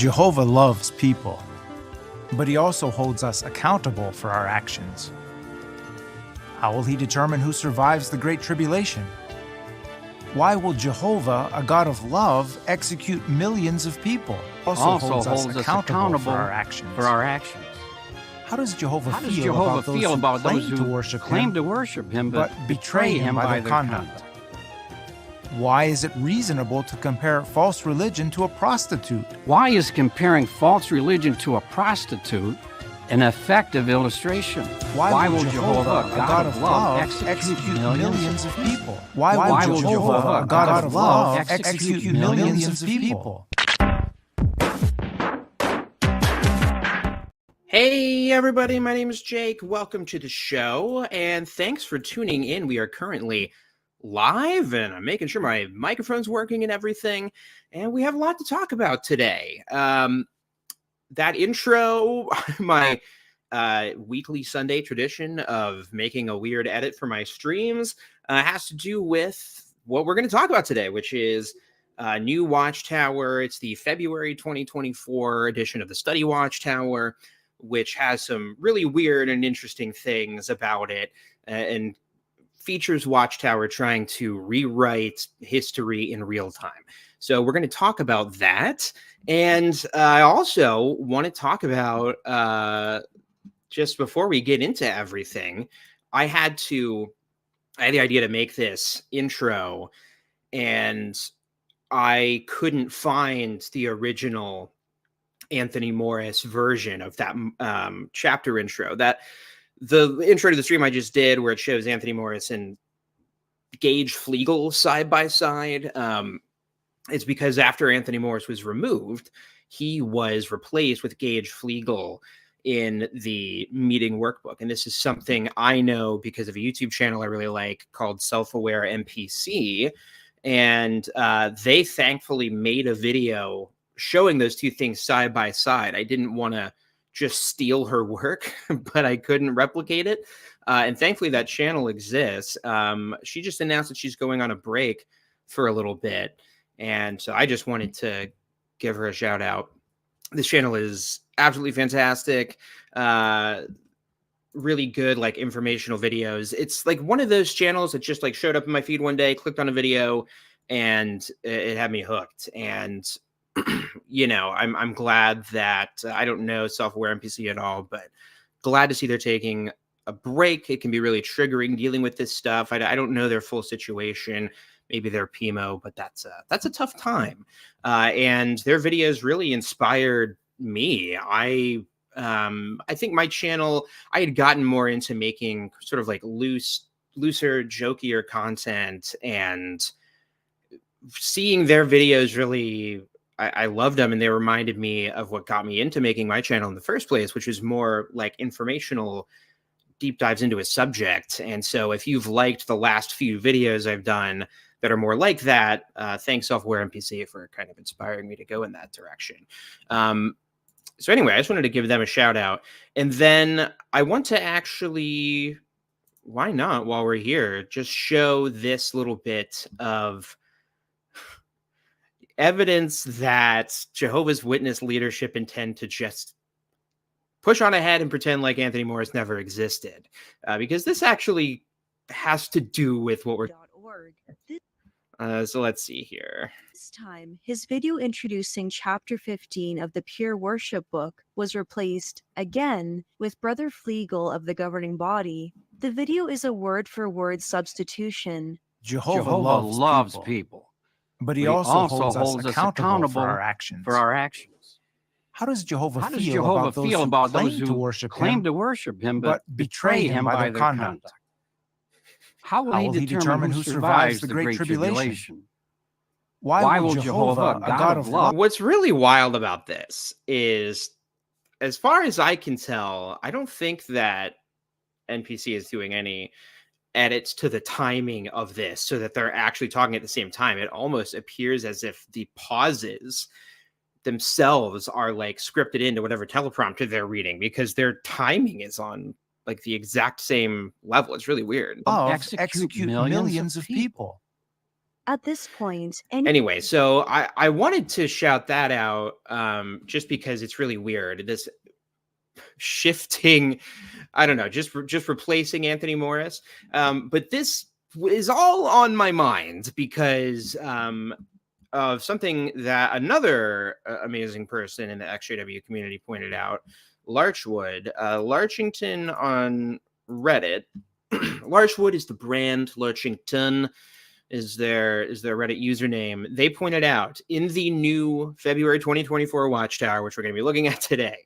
Jehovah loves people, but he also holds us accountable for our actions. How will he determine who survives the Great Tribulation? Why will Jehovah, a God of love, execute millions of people? Also holds us accountable for our actions. How does Jehovah feel about those who claim to worship him but betray him by their conduct? Why is it reasonable to compare false religion to a prostitute? Why is comparing false religion to a prostitute an effective illustration? Why will Jehovah, a God of love, execute millions of people? Why will Jehovah, a God of love, execute millions of people? Hey everybody, my name is Jake. Welcome to the show, and thanks for tuning in. We are currently live, and I'm making sure my microphone's working and everything, and we have a lot to talk about today. That intro, my weekly Sunday tradition of making a weird edit for my streams, has to do with what we're going to talk about today, which is new Watchtower. It's the February 2024 edition of the Study Watchtower, which has some really weird and interesting things about it, and features Watchtower trying to rewrite history in real time. So we're going to talk about that. And I also want to talk about, just before we get into everything, I had the idea to make this intro, and I couldn't find the original Anthony Morris version of that chapter intro. That the intro to the stream I just did, where it shows Anthony Morris and Gage Flegel side by side, it's because after Anthony Morris was removed, he was replaced with Gage Flegel in the meeting workbook. And this is something I know because of a YouTube channel I really like called Self-Aware NPC. And they thankfully made a video showing those two things side by side. I didn't want to just steal her work, but I couldn't replicate it. And thankfully that channel exists. She just announced that she's going on a break for a little bit. And so I just wanted to give her a shout out. This channel is absolutely fantastic. Really good, like, informational videos. It's like one of those channels that just like showed up in my feed one day, clicked on a video, and it had me hooked. And you know, I'm glad that I don't know Self-Aware NPC at all, but glad to see they're taking a break. It can be really triggering dealing with this stuff. I don't know their full situation. Maybe they're PMO, but that's a tough time. And their videos really inspired me. I think my channel, I had gotten more into making sort of like looser, jokier content, and seeing their videos really, I loved them, and they reminded me of what got me into making my channel in the first place, which is more like informational deep dives into a subject. And so if you've liked the last few videos I've done that are more like that, thanks Self-Aware NPC for kind of inspiring me to go in that direction. So anyway, I just wanted to give them a shout out. And then I want to actually, why not, while we're here, just show this little bit of evidence that Jehovah's Witness leadership intend to just push on ahead and pretend like Anthony Morris never existed, because this actually has to do with what we're. So let's see here. This time, his video introducing Chapter 15 of the Pure Worship book was replaced, again, with Brother Flegel of the governing body. The video is a word-for-word substitution. Jehovah loves people. But he also holds us accountable for our actions. How does Jehovah feel about those who claim to worship him but betray him by their conduct? How will he determine who survives the Great Tribulation? Why will Jehovah, a God of love... What's really wild about this is, as far as I can tell, I don't think that NPC is doing any edits to the timing of this so that they're actually talking at the same time. It almost appears as if the pauses themselves are like scripted into whatever teleprompter they're reading, because their timing is on like the exact same level. It's really weird. Execute millions of people. At this point, Anyway, so I wanted to shout that out just because it's really weird. This shifting, I don't know, just replacing Anthony Morris. But this is all on my mind because of something that another amazing person in the XJW community pointed out. Larchwood, Larchington on Reddit. Larchwood is the brand. Larchington is their Reddit username. They pointed out in the new February 2024 Watchtower, which we're going to be looking at today,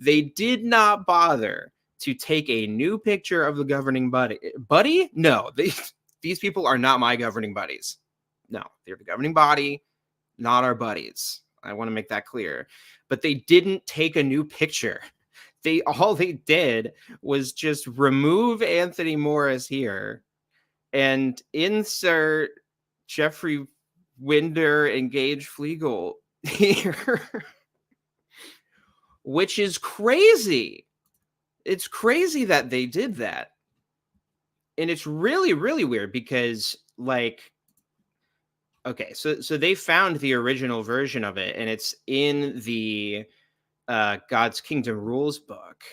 they did not bother to take a new picture of the governing buddy. No, these people are not my governing buddies. No, they're the governing body, not our buddies. I want to make that clear. But they didn't take a new picture. All they did was just remove Anthony Morris here and insert Jeffrey Winder and Gage Flegel here, which is crazy. It's crazy that they did that. And it's really, really weird because, like, okay, so they found the original version of it, and it's in the God's Kingdom Rules book.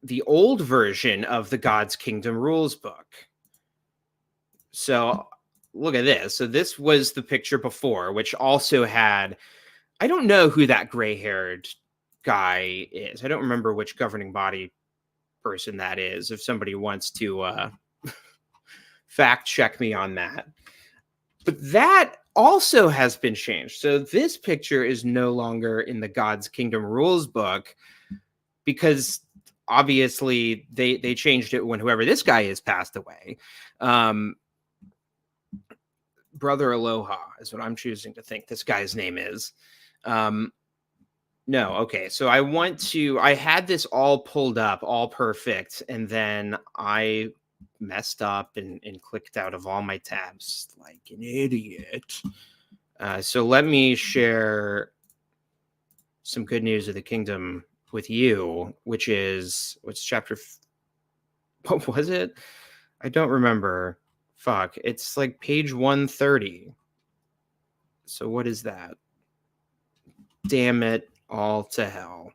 The old version of the God's Kingdom Rules book. So look at this. So this was the picture before, which also had, I don't know who that gray-haired guy is. I don't remember which governing body person that is. If somebody wants to fact check me on that. But that also has been changed. So this picture is no longer in the God's Kingdom Rules book because obviously they changed it when whoever this guy is passed away. Brother Aloha is what I'm choosing to think this guy's name is. No, okay. So I had this all pulled up, all perfect, and then I messed up and clicked out of all my tabs like an idiot. So let me share some good news of the kingdom with you, which is what's chapter. What was it? I don't remember. Fuck. It's like page 130. So what is that? Damn it all to hell.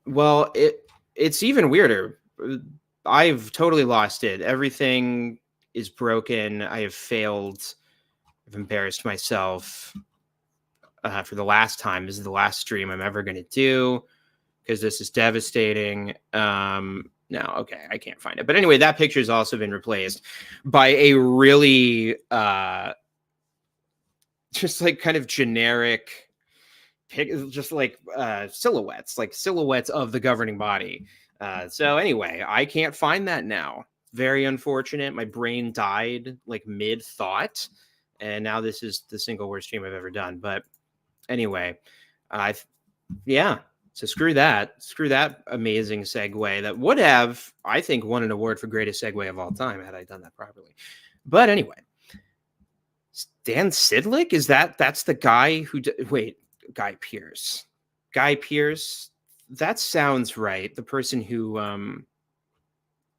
Well, it's even weirder. I've totally lost it. Everything is broken. I have failed. I've embarrassed myself for the last time. This is the last stream I'm ever going to do because this is devastating. No, okay, I can't find it. But anyway, that picture has also been replaced by a really just like kind of generic, just like silhouettes of the governing body. So anyway, I can't find that now. Very unfortunate. My brain died like mid-thought, and now this is the single worst stream I've ever done. But anyway, yeah. So screw that amazing segue that would have, I think, won an award for greatest segue of all time had I done that properly. But anyway, Dan Sidlick, that's the guy who Guy Pearce. That sounds right. The person who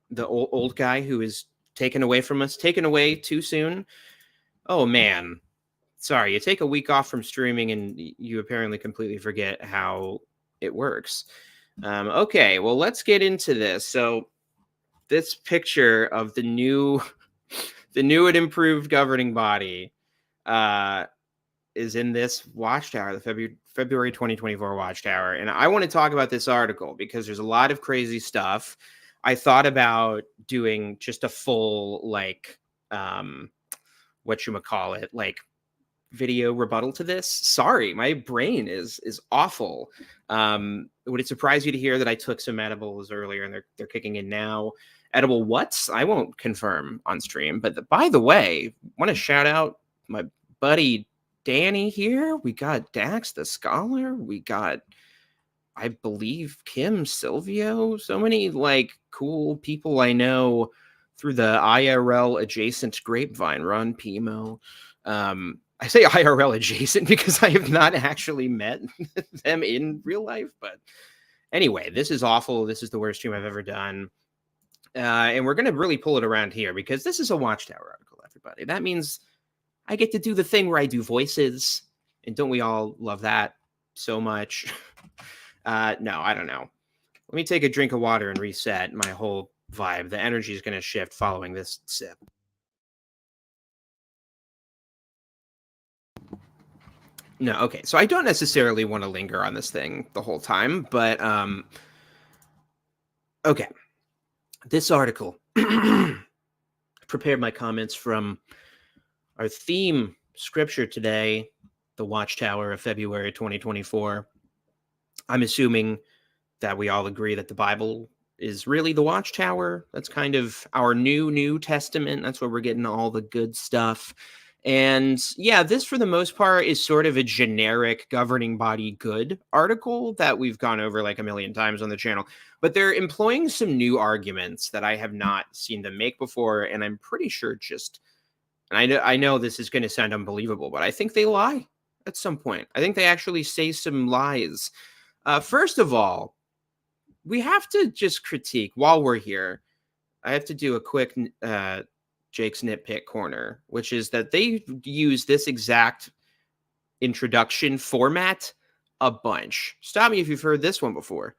the old guy who is taken away from us, taken away too soon. Oh man. Sorry, you take a week off from streaming and you apparently completely forget how it works. Okay, well, let's get into this. So this picture of the new and improved governing body is in this Watchtower, the February 2024 Watchtower. And I want to talk about this article because there's a lot of crazy stuff. I thought about doing just a full, like, whatchamacallit, like, video rebuttal to this. Sorry, my brain is awful. Would it surprise you to hear that I took some edibles earlier and they're kicking in now? Edible what's? I won't confirm on stream. But by the way, want to shout out my buddy Danny here. We got Dax the Scholar. We got, I believe, Kim Silvio. So many like cool people I know through the IRL adjacent grapevine. Ron Pimo. I say IRL adjacent because I have not actually met them in real life. But anyway, this is awful. This is the worst stream I've ever done. And we're going to really pull it around here because this is a Watchtower article, everybody. That means I get to do the thing where I do voices. And don't we all love that so much? No, I don't know. Let me take a drink of water and reset my whole vibe. The energy is going to shift following this sip. No, okay. So I don't necessarily want to linger on this thing the whole time, but okay. This article prepared my comments from our theme scripture today, the Watchtower of February 2024. I'm assuming that we all agree that the Bible is really the Watchtower. That's kind of our New Testament. That's where we're getting all the good stuff. And yeah, this for the most part is sort of a generic governing body good article that we've gone over like a million times on the channel. But they're employing some new arguments that I have not seen them make before. And I'm pretty sure and I know this is going to sound unbelievable, but I think they lie at some point. I think they actually say some lies. First of all, we have to just critique while we're here. I have to do a quick Jake's Nitpick Corner, which is that they use this exact introduction format a bunch. Stop me if you've heard this one before.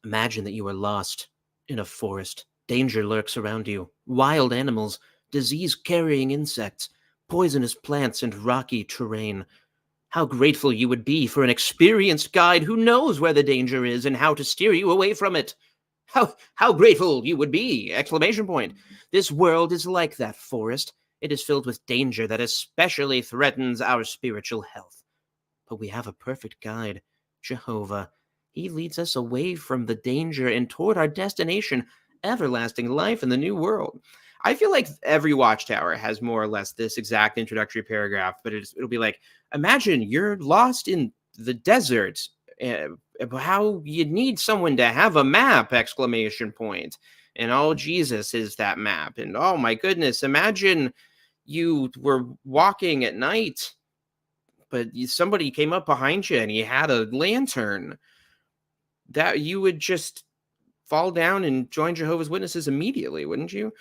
Imagine that you are lost in a forest. Danger lurks around you. Wild animals, disease-carrying insects, poisonous plants, and rocky terrain. How grateful you would be for an experienced guide who knows where the danger is and how to steer you away from it. How grateful you would be! Exclamation point. This world is like that forest. It is filled with danger that especially threatens our spiritual health. But we have a perfect guide, Jehovah. He leads us away from the danger and toward our destination, everlasting life in the new world. I feel like every Watchtower has more or less this exact introductory paragraph, but it'll be like, imagine you're lost in the desert. How you need someone to have a map! Exclamation point. And oh, Jesus is that map. And oh my goodness, imagine you were walking at night, but somebody came up behind you and you had a lantern. That you would just fall down and join Jehovah's Witnesses immediately, wouldn't you?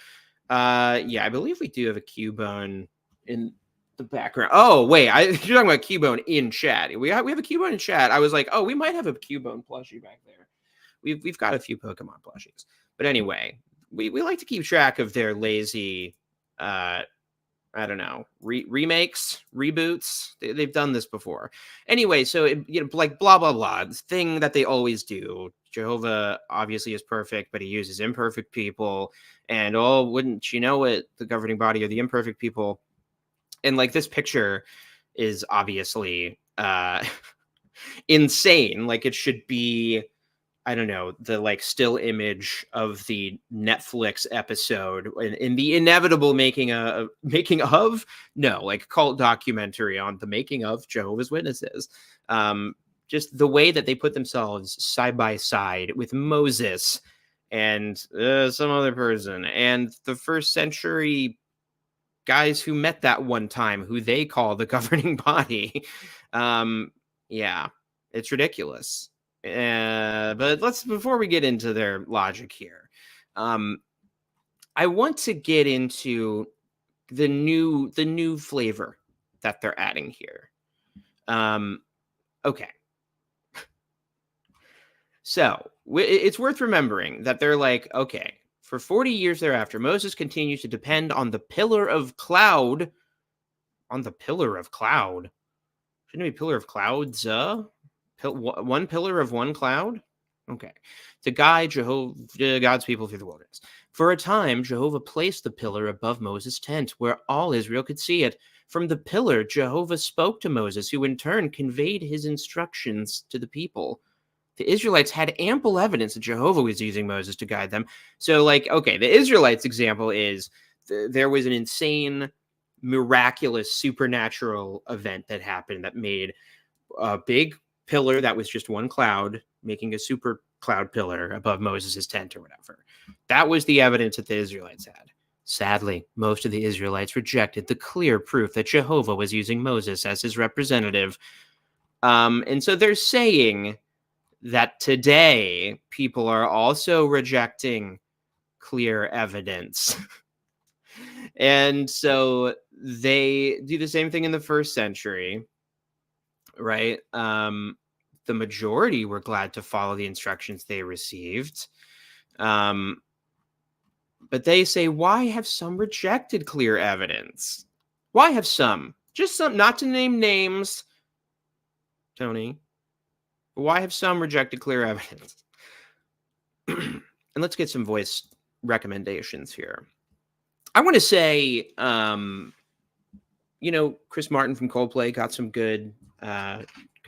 Yeah, I believe we do have a Cubone in the background. Oh, wait, you're talking about Cubone in chat. We have a Cubone in chat. I was like, oh, we might have a Cubone plushie back there. We've got a few Pokemon plushies. But anyway, we like to keep track of their lazy, I don't know, remakes, reboots. They've done this before. Anyway, so like blah blah blah. This thing that they always do. Jehovah obviously is perfect, but he uses imperfect people. And oh, wouldn't you know it? The governing body are the imperfect people. And like this picture is obviously insane. Like it should be, I don't know, the like still image of the Netflix episode in the inevitable making of cult documentary on the making of Jehovah's Witnesses. Just the way that they put themselves side by side with Moses and some other person and the first century guys who met that one time who they call the governing body. Yeah, it's ridiculous. But before we get into their logic here, I want to get into the new flavor that they're adding here. Okay. So it's worth remembering that they're like, okay, for 40 years thereafter, Moses continues to depend on the pillar of cloud. On the pillar of cloud? Shouldn't it be pillar of clouds? One pillar of one cloud? Okay. To guide God's people through the wilderness. For a time, Jehovah placed the pillar above Moses' tent, where all Israel could see it. From the pillar, Jehovah spoke to Moses, who in turn conveyed his instructions to the people. The Israelites had ample evidence that Jehovah was using Moses to guide them. So, like, okay, the Israelites' example is there was an insane, miraculous, supernatural event that happened that made a big pillar that was just one cloud, making a super cloud pillar above Moses' tent or whatever. That was the evidence that the Israelites had. Sadly, most of the Israelites rejected the clear proof that Jehovah was using Moses as his representative. And so they're saying that today people are also rejecting clear evidence. And so they do the same thing in the first century, right? The majority were glad to follow the instructions they received. But they say, why have some rejected clear evidence? Why have some? Just some, not to name names, Tony. But why have some rejected clear evidence? And let's get some voice recommendations here. I want to say, Chris Martin from Coldplay got some good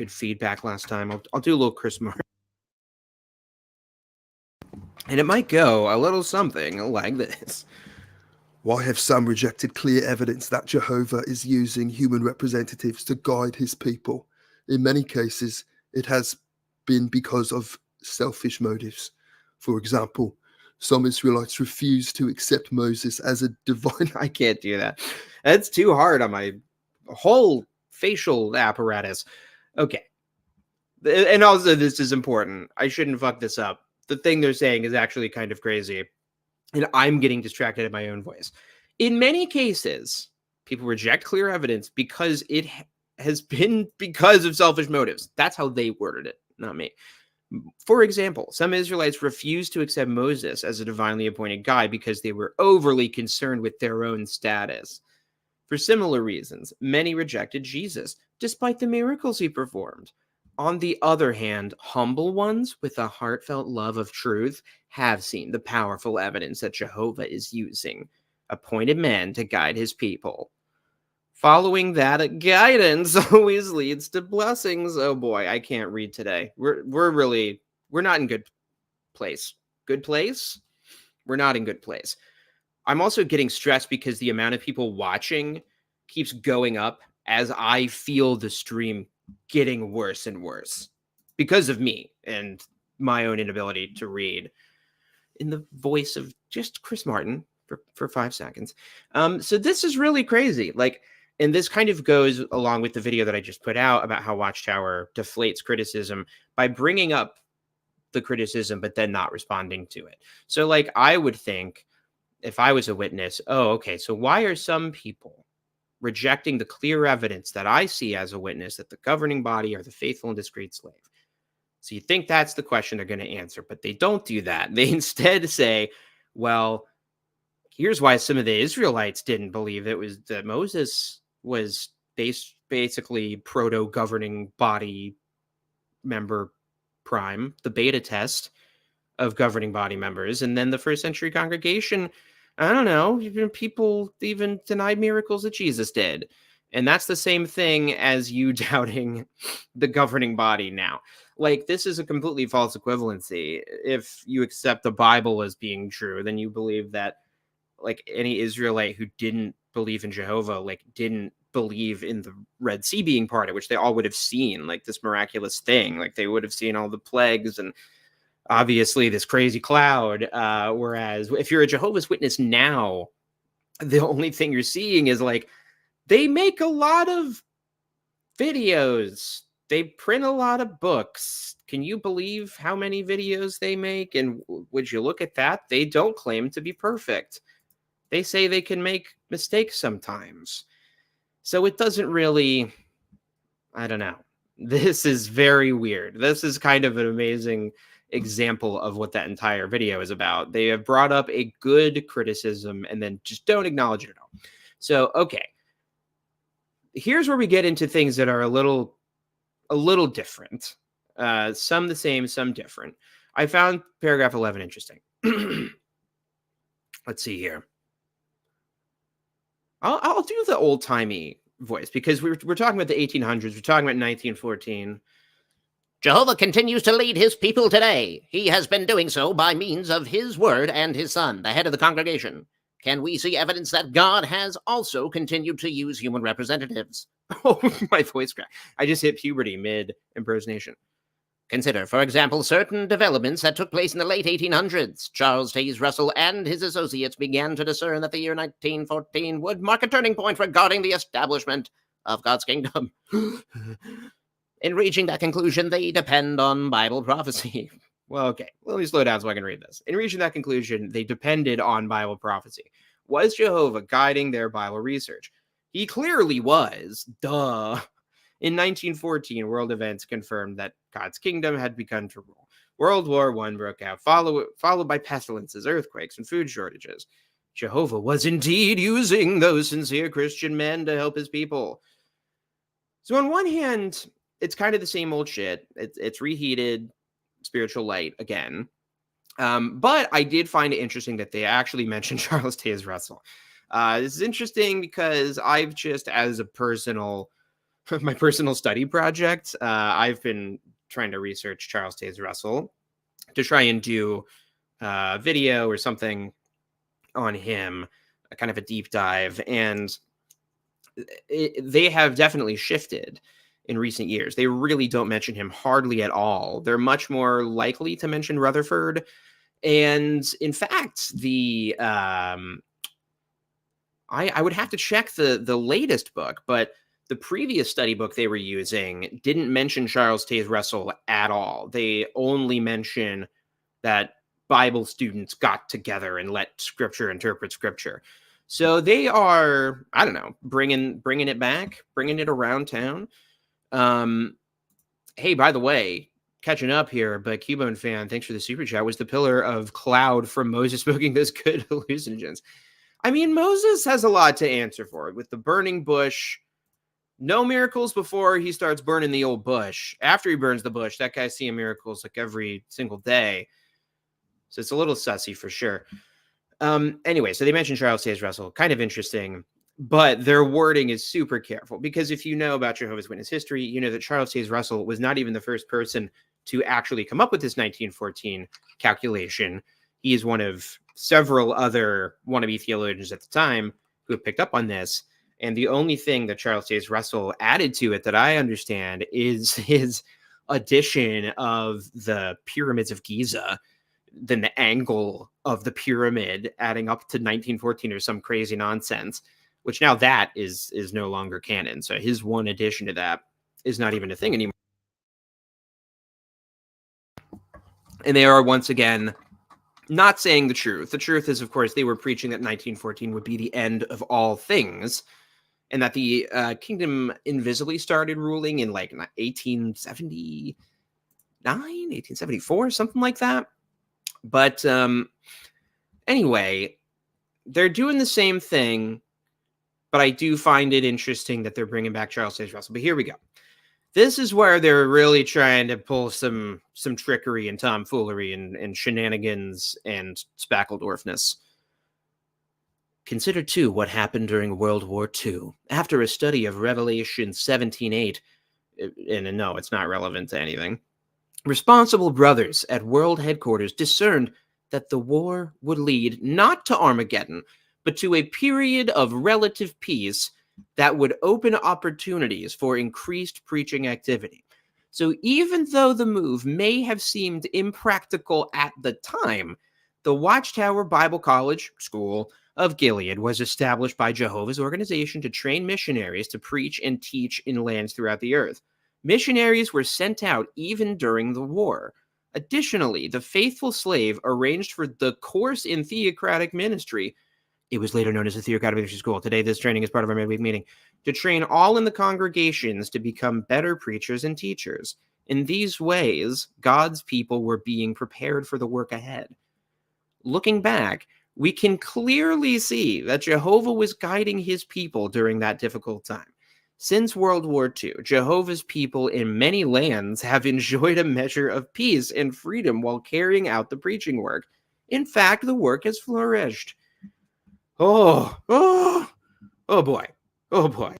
feedback last time. I'll do a little Chris Martin. And it might go a little something like this. Why have some rejected clear evidence that Jehovah is using human representatives to guide his people? In many cases, it has been because of selfish motives. For example, some Israelites refuse to accept Moses as a divine... I can't do that. That's too hard on my whole facial apparatus. Okay. And also, this is important. I shouldn't fuck this up. The thing they're saying is actually kind of crazy. And I'm getting distracted at my own voice. In many cases, people reject clear evidence because it has been because of selfish motives. That's how they worded it, not me. For example, some Israelites refused to accept Moses as a divinely appointed guide because they were overly concerned with their own status. For similar reasons, many rejected Jesus, despite the miracles he performed. On the other hand, humble ones with a heartfelt love of truth have seen the powerful evidence that Jehovah is using appointed men to guide his people. Following that guidance always leads to blessings. Oh boy, I can't read today. We're not in good place. Good place? We're not in good place. I'm also getting stressed because the amount of people watching keeps going up as I feel the stream getting worse and worse because of me and my own inability to read in the voice of just Chris Martin for 5 seconds. So this is really crazy. And this kind of goes along with the video that I just put out about how Watchtower deflates criticism by bringing up the criticism, but then not responding to it. So I would think if I was a witness, oh, okay, so why are some people rejecting the clear evidence that I see as a witness that the governing body are the faithful and discreet slave? So you think that's the question they're going to answer, but they don't do that. They instead say, well, here's why some of the Israelites didn't believe it was that Moses was basically proto-governing body member prime, the beta test of governing body members. And then the first century congregation, I don't know, people even denied miracles that Jesus did. And that's the same thing as you doubting the governing body now. This is a completely false equivalency. If you accept the Bible as being true, then you believe that any Israelite who didn't believe in Jehovah, didn't believe in the Red Sea being parted, which they all would have seen, this miraculous thing. They would have seen all the plagues and obviously this crazy cloud. Whereas if you're a Jehovah's Witness now, the only thing you're seeing is they make a lot of videos. They print a lot of books. Can you believe how many videos they make? And would you look at that? They don't claim to be perfect. They say they can make mistakes sometimes. So it doesn't really, I don't know. This is very weird. This is kind of an amazing example of what that entire video is about. They have brought up a good criticism and then just don't acknowledge it at all. So, okay. Here's where we get into things that are a little different. Some the same, some different. I found paragraph 11 interesting. Let's see here. I'll do the old-timey voice because we're talking about the 1800s. We're talking about 1914. Jehovah continues to lead his people today. He has been doing so by means of his word and his son, the head of the congregation. Can we see evidence that God has also continued to use human representatives? Oh, my voice cracked. I just hit puberty mid-impersonation. Consider, for example, certain developments that took place in the late 1800s. Charles Taze Russell and his associates began to discern that the year 1914 would mark a turning point regarding the establishment of God's kingdom. In reaching that conclusion, they depend on Bible prophecy. Well, okay. Let me slow down so I can read this. In reaching that conclusion, they depended on Bible prophecy. Was Jehovah guiding their Bible research? He clearly was. Duh. In 1914, world events confirmed that God's kingdom had begun to rule. World War I broke out, followed by pestilences, earthquakes, and food shortages. Jehovah was indeed using those sincere Christian men to help his people. So on one hand, it's kind of the same old shit. It's reheated spiritual light again. But I did find it interesting that they actually mentioned Charles Taze Russell. This is interesting because I've just, as a personal, my personal study project, I've been trying to research Charles Taze Russell to try and do a video or something on him, a kind of a deep dive. And they have definitely shifted in recent years. They really don't mention him hardly at all. They're much more likely to mention Rutherford. And in fact, I would have to check the latest book, but the previous study book they were using didn't mention Charles Taze Russell at all. They only mention that Bible students got together and let Scripture interpret Scripture. So they are, I don't know, bringing it back, bringing it around town. Hey, by the way, catching up here, but Cubone fan, thanks for the super chat, was the pillar of cloud from Moses smoking those good hallucinogens. I mean, Moses has a lot to answer for with the burning bush. No miracles before he starts burning the old bush. After he burns the bush, that guy's seeing miracles like every single day. So it's a little sussy for sure. Anyway, so they mentioned Charles Taze Russell, kind of interesting, but their wording is super careful because if you know about Jehovah's Witness history, you know that Charles Taze Russell was not even the first person to actually come up with this 1914 calculation. He is one of several other wannabe theologians at the time who have picked up on this. And the only thing that Charles Taze Russell added to it that I understand is his addition of the pyramids of Giza, then the angle of the pyramid adding up to 1914 or some crazy nonsense, which now that is no longer canon. So his one addition to that is not even a thing anymore. And they are once again not saying the truth. The truth is, of course, they were preaching that 1914 would be the end of all things, and that the kingdom invisibly started ruling in like 1879, 1874, something like that. But anyway, they're doing the same thing, but I do find it interesting that they're bringing back Charles Taze Russell. But here we go. This is where they're really trying to pull some trickery and tomfoolery and shenanigans and spackledorfness. Consider, too, what happened during World War II. After a study of Revelation 17:8, and no, it's not relevant to anything, responsible brothers at World Headquarters discerned that the war would lead not to Armageddon, but to a period of relative peace that would open opportunities for increased preaching activity. So even though the move may have seemed impractical at the time, the Watchtower Bible College School of Gilead was established by Jehovah's organization to train missionaries to preach and teach in lands throughout the earth. Missionaries were sent out even during the war. Additionally, the faithful slave arranged for the course in theocratic ministry. It was later known as the Theocratic Ministry School. Today, this training is part of our midweek meeting to train all in the congregations to become better preachers and teachers. In these ways, God's people were being prepared for the work ahead. Looking back, we can clearly see that Jehovah was guiding his people during that difficult time. Since World War II, Jehovah's people in many lands have enjoyed a measure of peace and freedom while carrying out the preaching work. In fact, the work has flourished. Oh boy. Oh boy.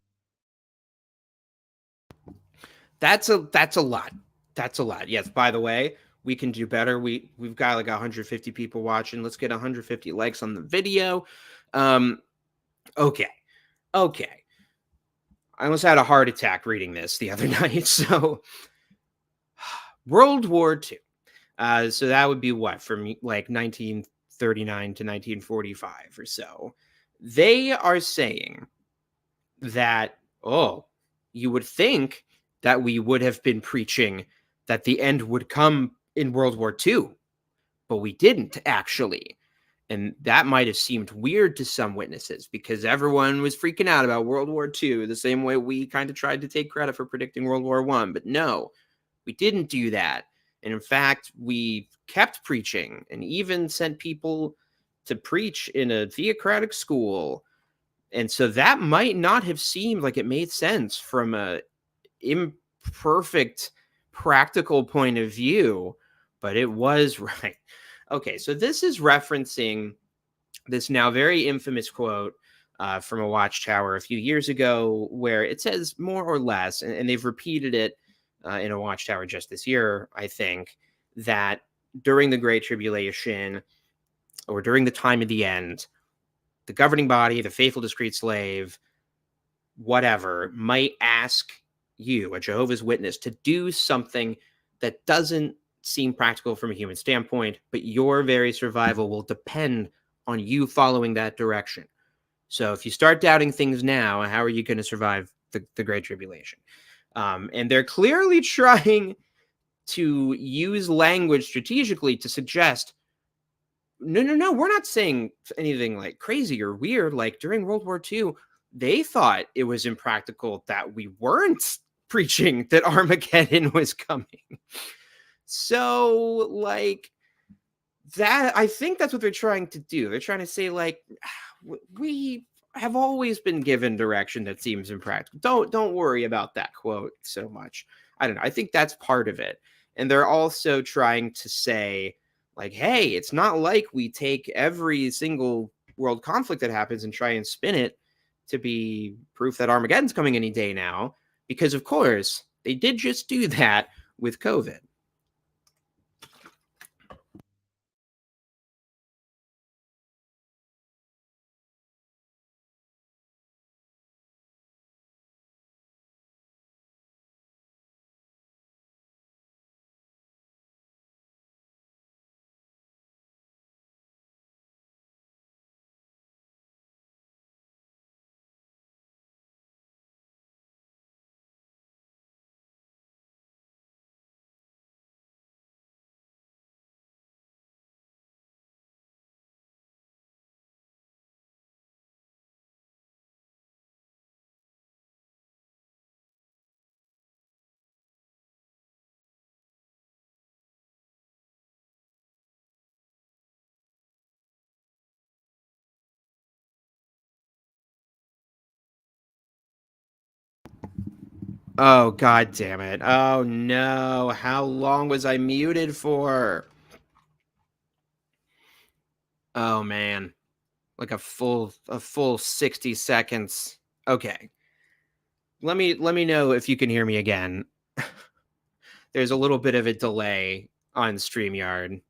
That's a lot. That's a lot. Yes, by the way, we can do better. We've got like 150 people watching. Let's get 150 likes on the video. Okay. I almost had a heart attack reading this the other night. So World War II. So that would be what, from like 1939 to 1945 or so. They are saying that, you would think that we would have been preaching that the end would come in World War II, but we didn't actually. And that might have seemed weird to some witnesses because everyone was freaking out about World War II the same way we kind of tried to take credit for predicting World War I. But no, we didn't do that. And in fact, we kept preaching and even sent people to preach in a theocratic school. And so that might not have seemed like it made sense from a imperfect practical point of view, but it was right. Okay, so this is referencing this now very infamous quote from a Watchtower a few years ago, where it says more or less, and they've repeated it in a Watchtower just this year, I think, that during the Great Tribulation or during the time of the end, the governing body, the faithful discreet slave, whatever, might ask you, a Jehovah's Witness, to do something that doesn't seem practical from a human standpoint, but your very survival will depend on you following that direction. So if you start doubting things now, how are you going to survive the Great Tribulation? And they're clearly trying to use language strategically to suggest, no, we're not saying anything like crazy or weird. Like during World War II, they thought it was impractical that we weren't preaching that Armageddon was coming. So, like, that, I think that's what they're trying to do. They're trying to say, like, we have always been given direction that seems impractical. Don't worry about that quote so much. I don't know. I think that's part of it. And they're also trying to say, like, hey, it's not like we take every single world conflict that happens and try and spin it to be proof that Armageddon's coming any day now. Because, of course, they did just do that with COVID. Oh, god damn it. Oh, no. How long was I muted for? Oh, man. Like a full 60 seconds. Okay. Let me know if you can hear me again. There's a little bit of a delay on StreamYard.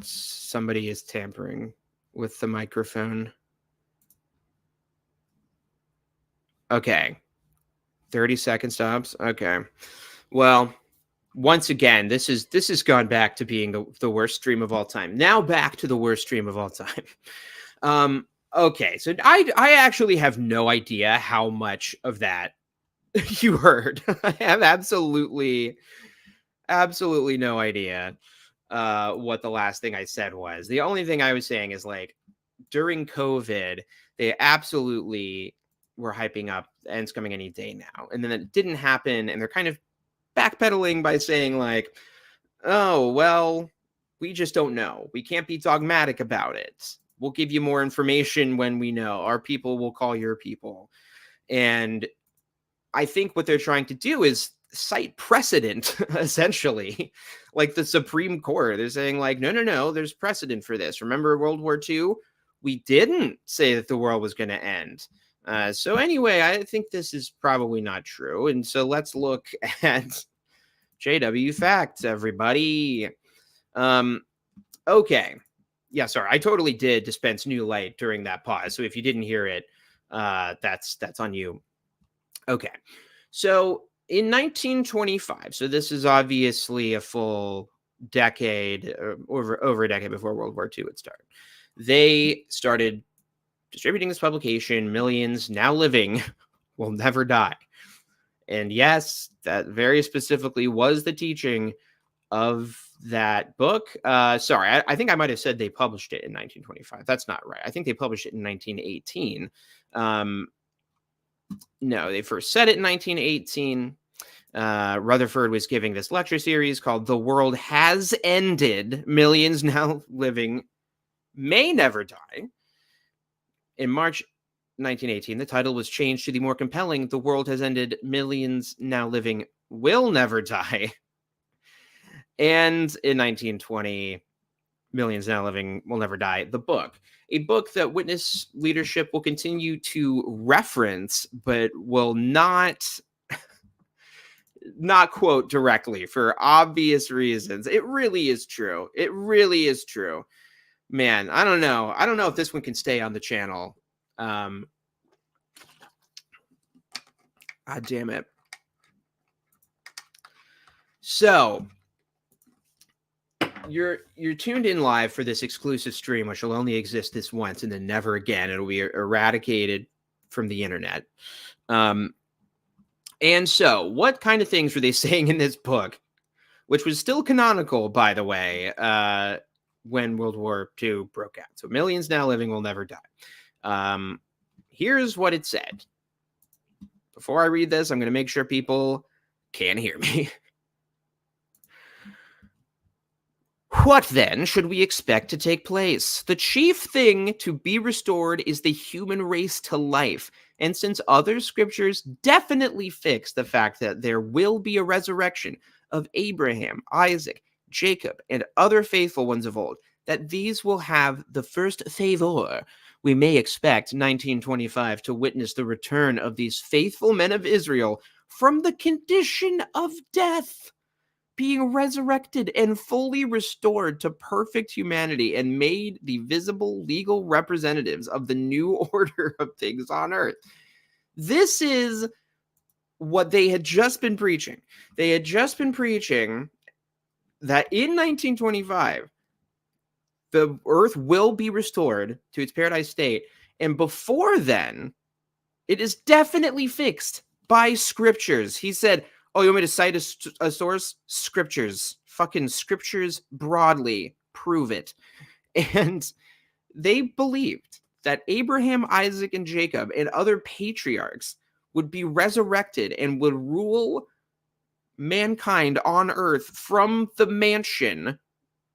Somebody is tampering with the microphone. Okay. 30-second stops. Okay. Well, once again, this has gone back to being the worst stream of all time. Now back to the worst stream of all time. Okay, so I actually have no idea how much of that you heard. I have absolutely no idea what the last thing I said was. The only thing I was saying is, like, during COVID, they absolutely were hyping up the end's coming any day now. And then it didn't happen, and they're kind of backpedaling by saying, like, oh, well, we just don't know. We can't be dogmatic about it. We'll give you more information when we know. Our people will call your people. And I think what they're trying to do is cite precedent, essentially, like the Supreme Court. They're saying, like, no, there's precedent for this. Remember World War II? We didn't say that the world was going to end. So anyway, I think this is probably not true. And so let's look at JW Facts, everybody. Okay. Yeah, sorry. I totally did dispense new light during that pause. So if you didn't hear it, that's on you. Okay. So in 1925, so this is obviously a full decade, over a decade before World War II would start, they started distributing this publication. Millions now living will never die. And yes, that very specifically was the teaching of that book. Sorry, I think I might have said they published it in 1925. That's not right. I think they published it in 1918. No, they first said it in 1918. Rutherford was giving this lecture series called The World Has Ended, Millions Now Living May Never Die. In March 1918, the title was changed to the more compelling The World Has Ended, Millions Now Living Will Never Die. And in 1920, Millions Now Living Will Never Die, the book. A book that Witness leadership will continue to reference, but will not quote directly for obvious reasons. It really is true. It really is true. Man, I don't know. I don't know if this one can stay on the channel. God damn it. So you're tuned in live for this exclusive stream, which will only exist this once and then never again. It'll be eradicated from the internet. And so, what kind of things were they saying in this book, which was still canonical, by the way, when World War II broke out? So, Millions Now Living Will Never Die. Here's what it said. Before I read this, I'm going to make sure people can hear me. What then should we expect to take place? The chief thing to be restored is the human race to life. And since other scriptures definitely fix the fact that there will be a resurrection of Abraham, Isaac, Jacob, and other faithful ones of old, that these will have the first favor, we may expect 1925 to witness the return of these faithful men of Israel from the condition of death, being resurrected and fully restored to perfect humanity and made the visible legal representatives of the new order of things on earth. This is what they had just been preaching. They had just been preaching that in 1925, the earth will be restored to its paradise state. And before then, it is definitely fixed by scriptures. He said, oh, you want me to cite a source? Scriptures. Fucking scriptures broadly prove it. And they believed that Abraham, Isaac, and Jacob and other patriarchs would be resurrected and would rule mankind on earth from the mansion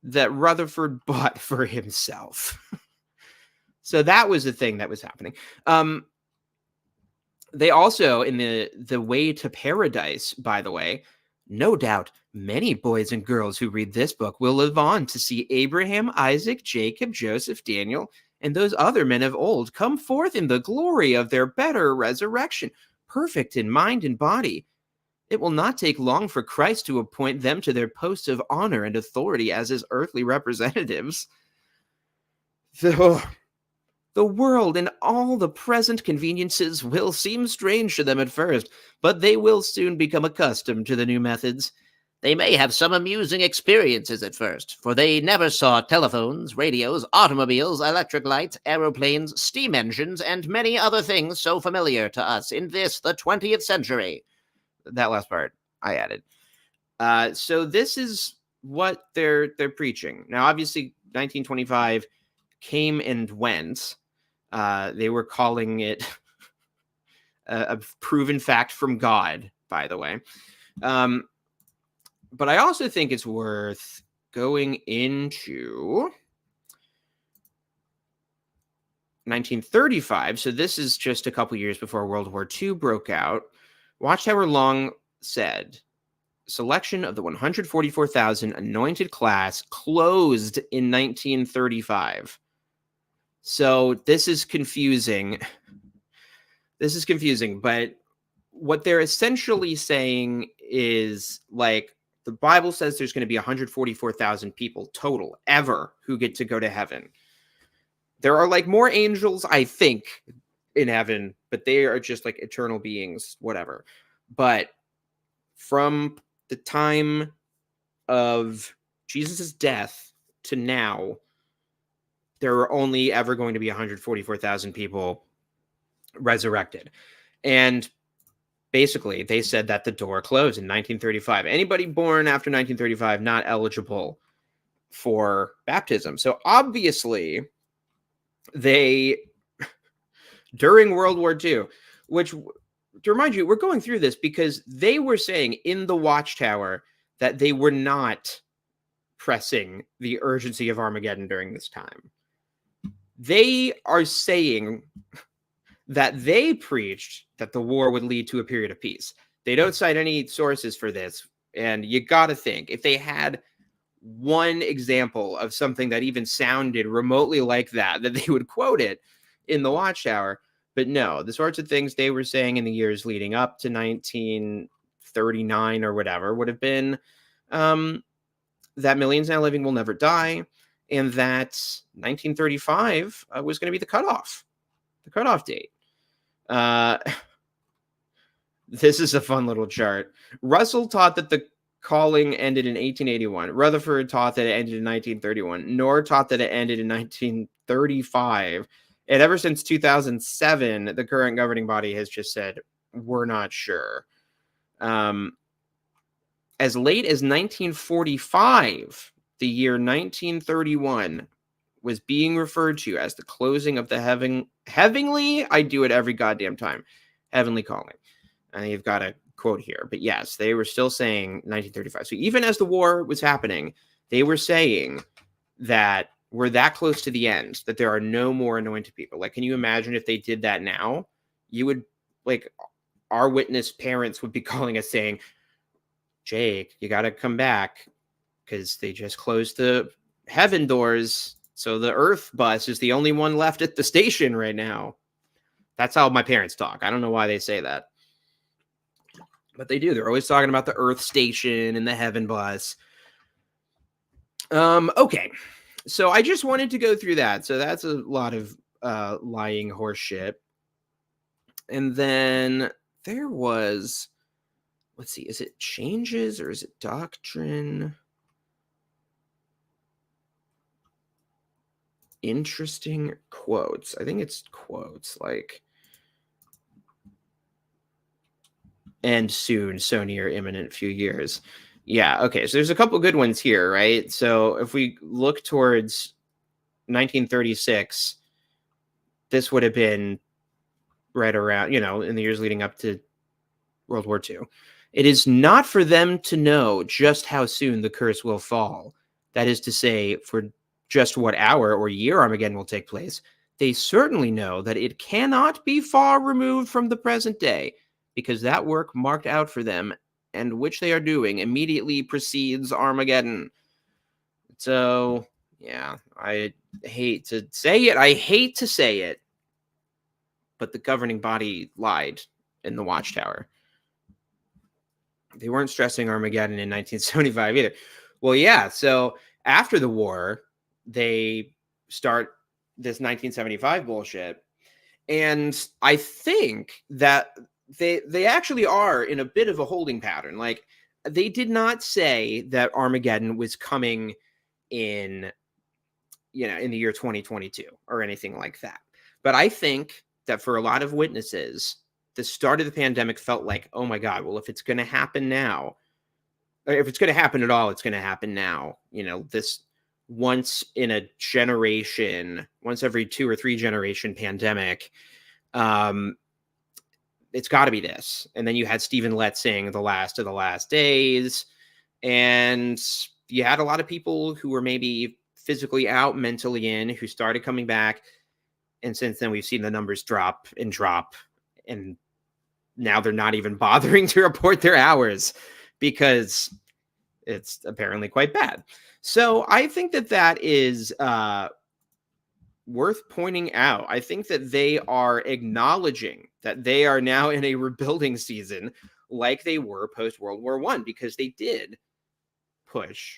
that Rutherford bought for himself. So that was the thing that was happening. They also, in the way to paradise, by the way, no doubt many boys and girls who read this book will live on to see Abraham, Isaac, Jacob, Joseph, Daniel, and those other men of old come forth in the glory of their better resurrection, perfect in mind and body. It will not take long for Christ to appoint them to their posts of honor and authority as his earthly representatives. The world and all the present conveniences will seem strange to them at first, but they will soon become accustomed to the new methods. They may have some amusing experiences at first, for they never saw telephones, radios, automobiles, electric lights, aeroplanes, steam engines, and many other things so familiar to us in this, the 20th century. That last part I added. So this is what they're preaching. Now, obviously, 1925 came and went. They were calling it a proven fact from God, by the way. But I also think it's worth going into 1935. So this is just a couple years before World War II broke out. Watchtower long said, selection of the 144,000 anointed class closed in 1935. So this is confusing. But what they're essentially saying is, like, the Bible says there's going to be 144,000 people total ever who get to go to heaven. There are like more angels, I think, in heaven, but they are just like eternal beings, whatever. But from the time of Jesus' death to now, there are only ever going to be 144,000 people resurrected. And basically, they said that the door closed in 1935. Anybody born after 1935 not eligible for baptism. So obviously, they, during World War II, which, to remind you, we're going through this because they were saying in the Watchtower that they were not pressing the urgency of Armageddon during this time. They are saying that they preached that the war would lead to a period of peace. They don't cite any sources for this. And you got to think, if they had one example of something that even sounded remotely like that they would quote it in the Watchtower. But no, the sorts of things they were saying in the years leading up to 1939 or whatever would have been that millions now living will never die, and that 1935 was going to be the cutoff date. This is a fun little chart. Russell taught that the calling ended in 1881. Rutherford taught that it ended in 1931. Knorr taught that it ended in 1935. And ever since 2007, the current governing body has just said, we're not sure. As late as 1945, the year 1931 was being referred to as the closing of the heavenly, I do it every goddamn time, heavenly calling. And you've got a quote here. But yes, they were still saying 1935. So even as the war was happening, they were saying that we're that close to the end, that there are no more anointed people. Like, can you imagine if they did that now? You would, like, our witness parents would be calling us saying, Jake, you got to come back because they just closed the heaven doors. So the earth bus is the only one left at the station right now. That's how my parents talk. I don't know why they say that, but they do. They're always talking about the earth station and the heaven bus. Okay. So I just wanted to go through that. So that's a lot of lying horse shit. And then there was, let's see, is it changes or is it doctrine? Interesting quotes. I think it's quotes like, and soon, so near, imminent, few years. Yeah, okay, so there's a couple good ones here, right? So if we look towards 1936, this would have been right around, in the years leading up to World War II. It is not for them to know just how soon the curse will fall. That is to say, for just what hour or year Armageddon will take place. They certainly know that it cannot be far removed from the present day, because that work marked out for them, and which they are doing, immediately precedes Armageddon. So, yeah, I hate to say it, but the governing body lied in the Watchtower. They weren't stressing Armageddon in 1975 either. Well, yeah, so after the war, they start this 1975 bullshit. And I think that they actually are in a bit of a holding pattern. Like, they did not say that Armageddon was coming in, in the year 2022 or anything like that. But I think that for a lot of witnesses, the start of the pandemic felt like, oh my God, well, if it's going to happen now, or if it's going to happen at all, it's going to happen now. This once in a generation, once every 2 or 3 generation pandemic, it's got to be this. And then you had Stephen Letts saying the last of the last days. And you had a lot of people who were maybe physically out, mentally in, who started coming back. And since then, we've seen the numbers drop. And now they're not even bothering to report their hours because it's apparently quite bad. So I think that is worth pointing out. I think that they are acknowledging that they are now in a rebuilding season like they were post World War I, because they did push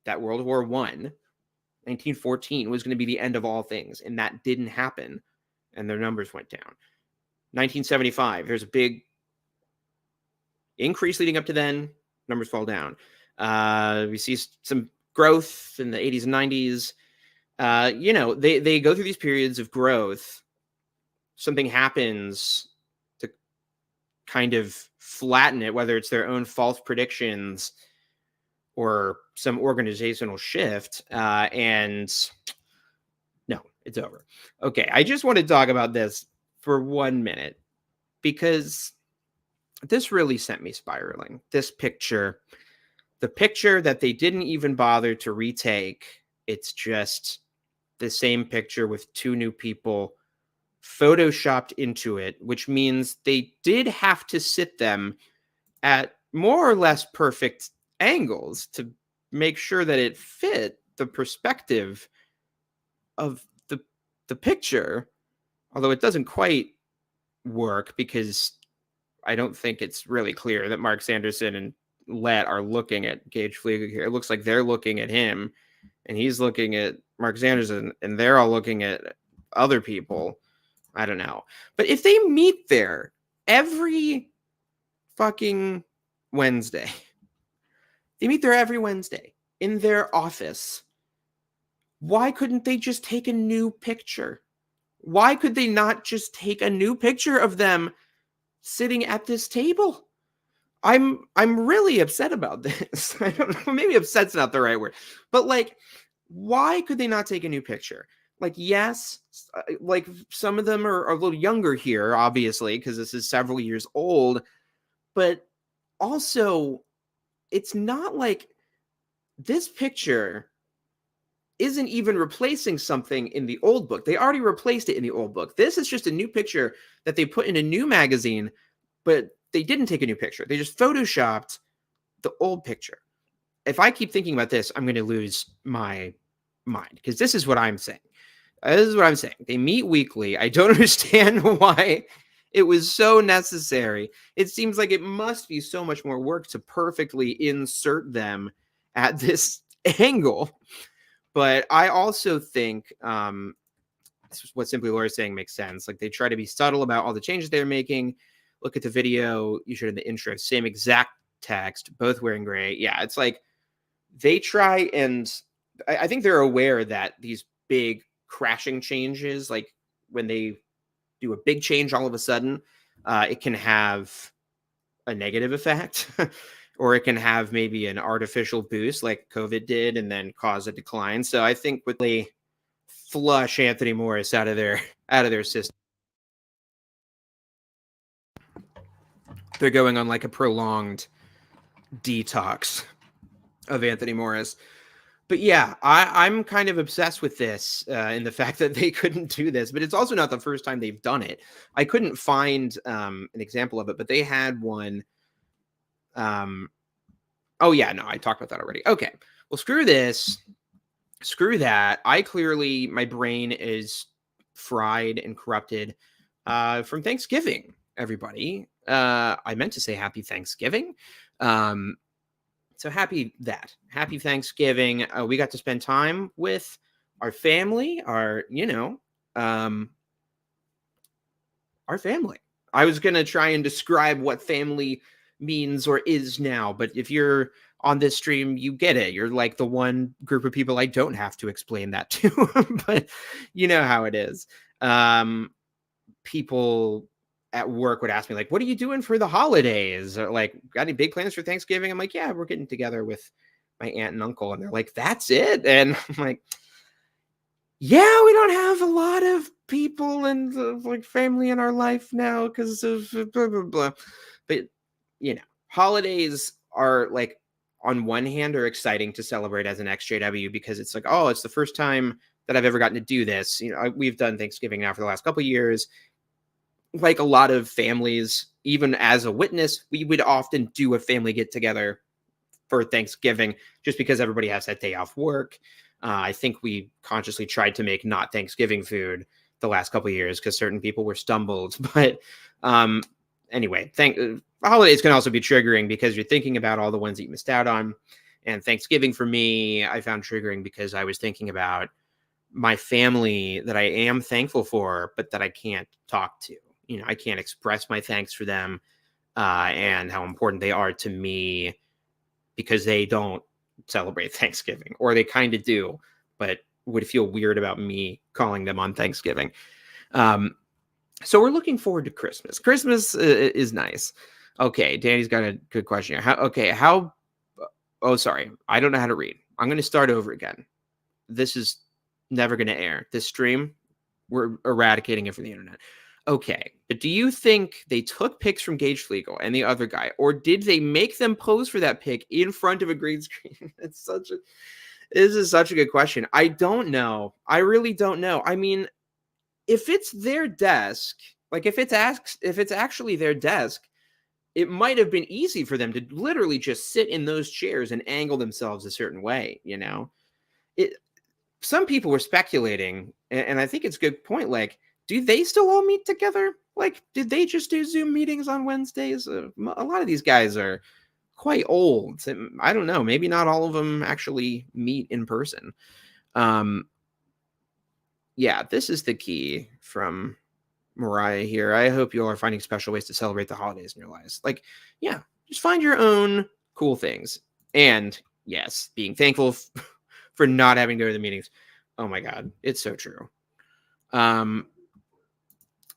that World War I, 1914, was going to be the end of all things. And that didn't happen. And their numbers went down. 1975, there's a big increase leading up to then. Numbers fall down. We see some growth in the 80s and 90s. They go through these periods of growth. Something happens to kind of flatten it, whether it's their own false predictions or some organizational shift. And no, it's over. Okay, I just want to talk about this for 1 minute because this really sent me spiraling. This picture, the picture that they didn't even bother to retake, it's just the same picture with two new people photoshopped into it, which means they did have to sit them at more or less perfect angles to make sure that it fit the perspective of the picture, although it doesn't quite work because I don't think it's really clear that Mark Sanderson and Let are looking at Gage Fleeger here. It looks like they're looking at him and he's looking at Mark Sanderson and they're all looking at other people. I don't know. But if they meet there every fucking Wednesday, they meet there every Wednesday in their office, why couldn't they just take a new picture? Why could they not just take a new picture of them sitting at this table? I'm really upset about this. I don't know, maybe upset's not the right word. But like, why could they not take a new picture? Like, yes, like some of them are a little younger here, obviously, because this is several years old. But also, it's not like this picture isn't even replacing something in the old book. They already replaced it in the old book. This is just a new picture that they put in a new magazine, but they didn't take a new picture. They just photoshopped the old picture. If I keep thinking about this, I'm going to lose my mind because this is what I'm saying. This is what I'm saying. They meet weekly. I don't understand why it was so necessary. It seems like it must be so much more work to perfectly insert them at this angle. But I also think this is what Simply Laura is saying makes sense. Like they try to be subtle about all the changes they're making. Look at the video you showed in the intro. Same exact text, both wearing gray. Yeah, it's like they try and I think they're aware that these big crashing changes, like when they do a big change all of a sudden, it can have a negative effect. Or it can have maybe an artificial boost like COVID did and then cause a decline. So I think with they flush Anthony Morris out of their system, they're going on like a prolonged detox of Anthony Morris. But yeah, I'm kind of obsessed with this in the fact that they couldn't do this, but it's also not the first time they've done it. I couldn't find an example of it, but they had one. Oh, yeah, no, I talked about that already. Okay, well, screw this. Screw that. My brain is fried and corrupted from Thanksgiving, everybody. I meant to say happy Thanksgiving. So happy Thanksgiving. We got to spend time with our family, our family. I was going to try and describe what family means or is now, but if you're on this stream, you get it. You're like the one group of people I don't have to explain that to, but you know how it is. People at work would ask me like, what are you doing for the holidays? Or like, got any big plans for Thanksgiving? I'm like, yeah, we're getting together with my aunt and uncle. And they're like, that's it. And I'm like, yeah, we don't have a lot of people and like family in our life now because of blah, blah, blah. But, holidays are like, on one hand, are exciting to celebrate as an XJW because it's like, oh, it's the first time that I've ever gotten to do this. We've done Thanksgiving now for the last couple of years. Like a lot of families, even as a witness, we would often do a family get together for Thanksgiving just because everybody has that day off work. I think we consciously tried to make not Thanksgiving food the last couple of years because certain people were stumbled. But anyway, holidays can also be triggering because you're thinking about all the ones that you missed out on. And Thanksgiving for me, I found triggering because I was thinking about my family that I am thankful for, but that I can't talk to. I can't express my thanks for them and how important they are to me because they don't celebrate Thanksgiving, or they kind of do, but would feel weird about me calling them on Thanksgiving. So we're looking forward to Christmas. Christmas is nice. Okay, Danny's got a good question here. Oh, sorry. I don't know how to read. I'm going to start over again. This is never going to air. This stream, we're eradicating it from the internet. Okay, but do you think they took pics from Gage Flegel and the other guy, or did they make them pose for that pic in front of a green screen? This is such a good question. I don't know. I really don't know. I mean, if it's their desk, like if it's actually their desk, it might have been easy for them to literally just sit in those chairs and angle themselves a certain way, you know? Some people were speculating, and I think it's a good point, like, do they still all meet together? Like, did they just do Zoom meetings on Wednesdays? A lot of these guys are quite old. I don't know. Maybe not all of them actually meet in person. Yeah, this is the key from Mariah here. I hope you all are finding special ways to celebrate the holidays in your lives. Like, yeah, just find your own cool things. And yes, being thankful for not having to go to the meetings. Oh my God, it's so true.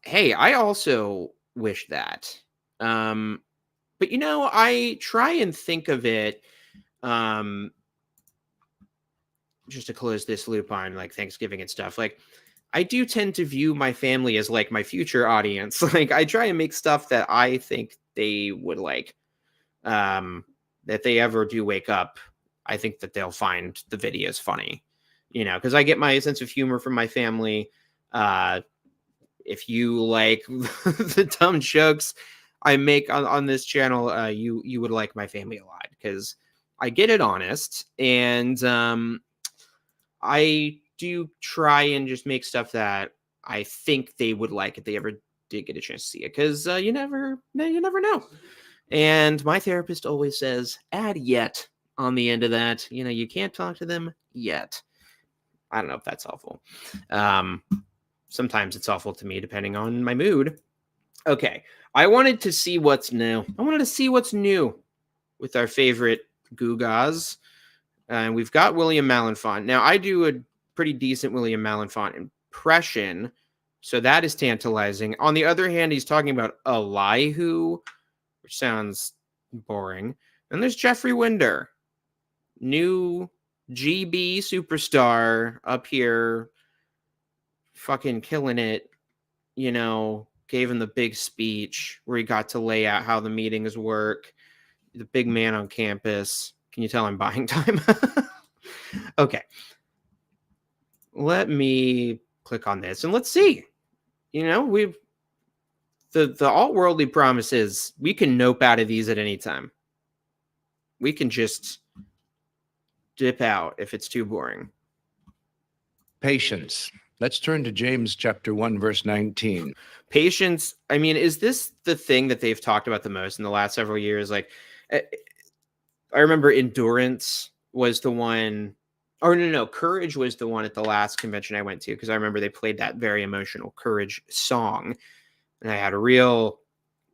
Hey, I also wish that. But you know, I try and think of it just to close this loop on like Thanksgiving and stuff. Like, I do tend to view my family as like my future audience. Like, I try and make stuff that I think they would like. That they ever do wake up, I think that they'll find the videos funny, you know, because I get my sense of humor from my family. If you like the dumb jokes I make on this channel, you would like my family a lot because I get it honest, and I do try and just make stuff that I think they would like if they ever did get a chance to see it, because you never know. And my therapist always says, add yet on the end of that. You know, you can't talk to them yet. I don't know if that's helpful. Sometimes it's helpful to me, depending on my mood. Okay, I wanted to see what's new. I wanted to see what's new with our favorite Gugas. And we've got William Malenfant. Now, I do a pretty decent William Malenfant impression, so that is tantalizing. On the other hand, he's talking about Elihu, which sounds boring. And there's Jeffrey Winder, new GB superstar up here, fucking killing it, you know, gave him the big speech where he got to lay out how the meetings work. The big man on campus. Can you tell I'm buying time? Okay. Let me click on this and let's see. You know, we've the alt-worldly promise is we can nope out of these at any time. We can just dip out if it's too boring. Patience. Let's turn to James chapter 1, verse 19. Patience. I mean, is this the thing that they've talked about the most in the last several years? Like, I remember endurance was the one, or no, courage was the one at the last convention I went to, because I remember they played that very emotional Courage song. And I had a real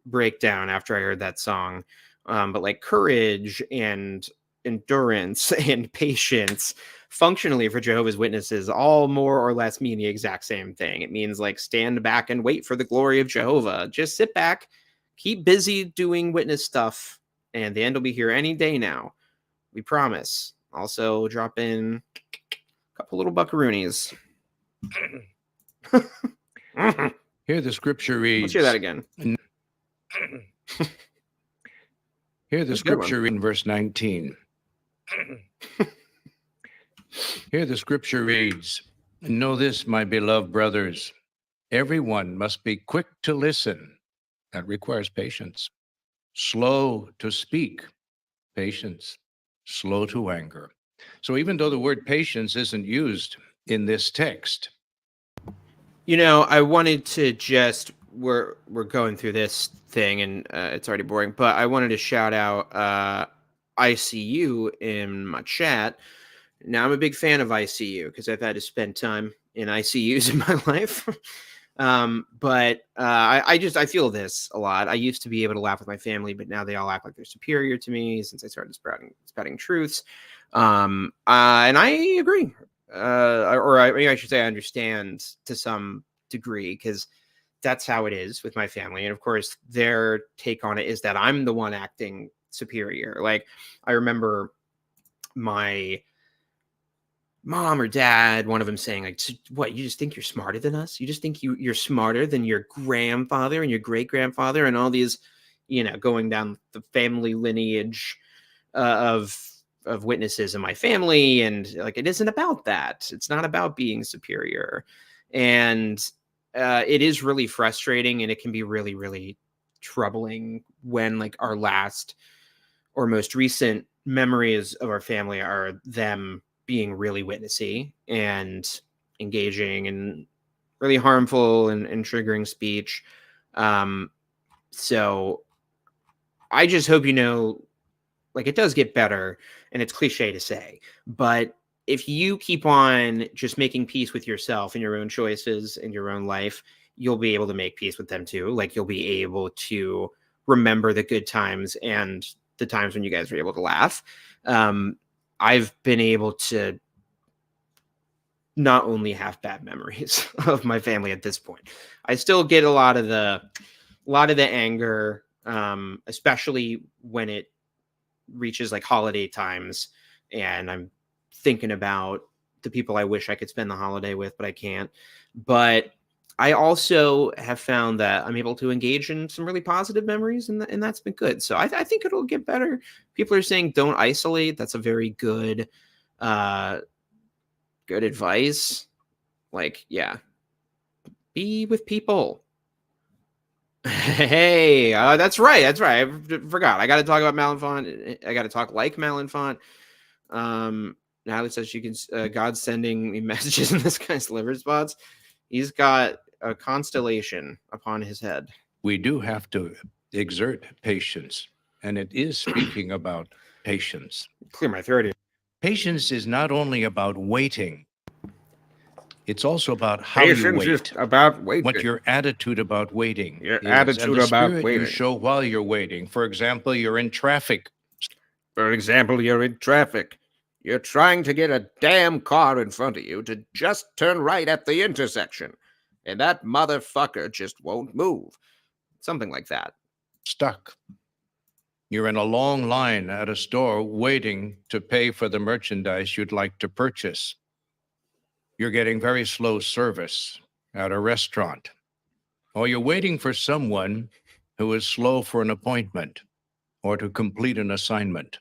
breakdown after I heard that song. But like courage and endurance and patience, functionally for Jehovah's Witnesses, all more or less mean the exact same thing. It means like stand back and wait for the glory of Jehovah. Just sit back, keep busy doing witness stuff, and the end will be here any day now. We promise. Also drop in a couple little buckaroonies. Here the scripture reads. Let's hear that again. Here the scripture in verse 19. Here the scripture reads, know this, my beloved brothers, everyone must be quick to listen. That requires patience. Slow to speak, patience. Slow to anger. So even though the word patience isn't used in this text. You know, I wanted to just, we're going through this thing and it's already boring, but I wanted to shout out ICU in my chat. Now, I'm a big fan of ICU because I've had to spend time in ICUs in my life. But I feel this a lot. I used to be able to laugh with my family, but now they all act like they're superior to me since I started spouting truths. And I agree. I should say I understand to some degree, because that's how it is with my family. And of course, their take on it is that I'm the one acting superior. Like, I remember my mom or dad, one of them saying, like, what, you just think you're smarter than us? You just think you're smarter than your grandfather and your great grandfather and all these, going down the family lineage of witnesses in my family. And like, it isn't about that. It's not about being superior. And it is really frustrating, and it can be really, really troubling when like our last or most recent memories of our family are them being really witnessy and engaging in really harmful and triggering speech. So I just hope like, it does get better, and it's cliche to say, but if you keep on just making peace with yourself and your own choices in your own life, you'll be able to make peace with them too. Like, you'll be able to remember the good times and the times when you guys were able to laugh. I've been able to not only have bad memories of my family at this point. I still get a lot of the anger, especially when it reaches like holiday times, and I'm thinking about the people I wish I could spend the holiday with, but I can't. But I also have found that I'm able to engage in some really positive memories, and that's been good. So I think it'll get better. People are saying don't isolate. That's a very good good advice. Like, yeah, be with people. Hey, that's right. I forgot. I got to talk about Malenfant. I got to talk like Malenfant. Natalie says she can. God's sending me messages in this guy's liver spots. He's got a constellation upon his head. We do have to exert patience, and it is speaking about patience. Clear my throat here. Patience is not only about waiting, it's also about how you wait. About waiting. What your attitude about waiting Your is, attitude and the about spirit waiting. you show while you're waiting. For example, you're in traffic. For example, you're in traffic. You're trying to get a damn car in front of you to just turn right at the intersection, and that motherfucker just won't move. Something like that. Stuck. You're in a long line at a store waiting to pay for the merchandise you'd like to purchase. You're getting very slow service at a restaurant. Or you're waiting for someone who is slow for an appointment or to complete an assignment.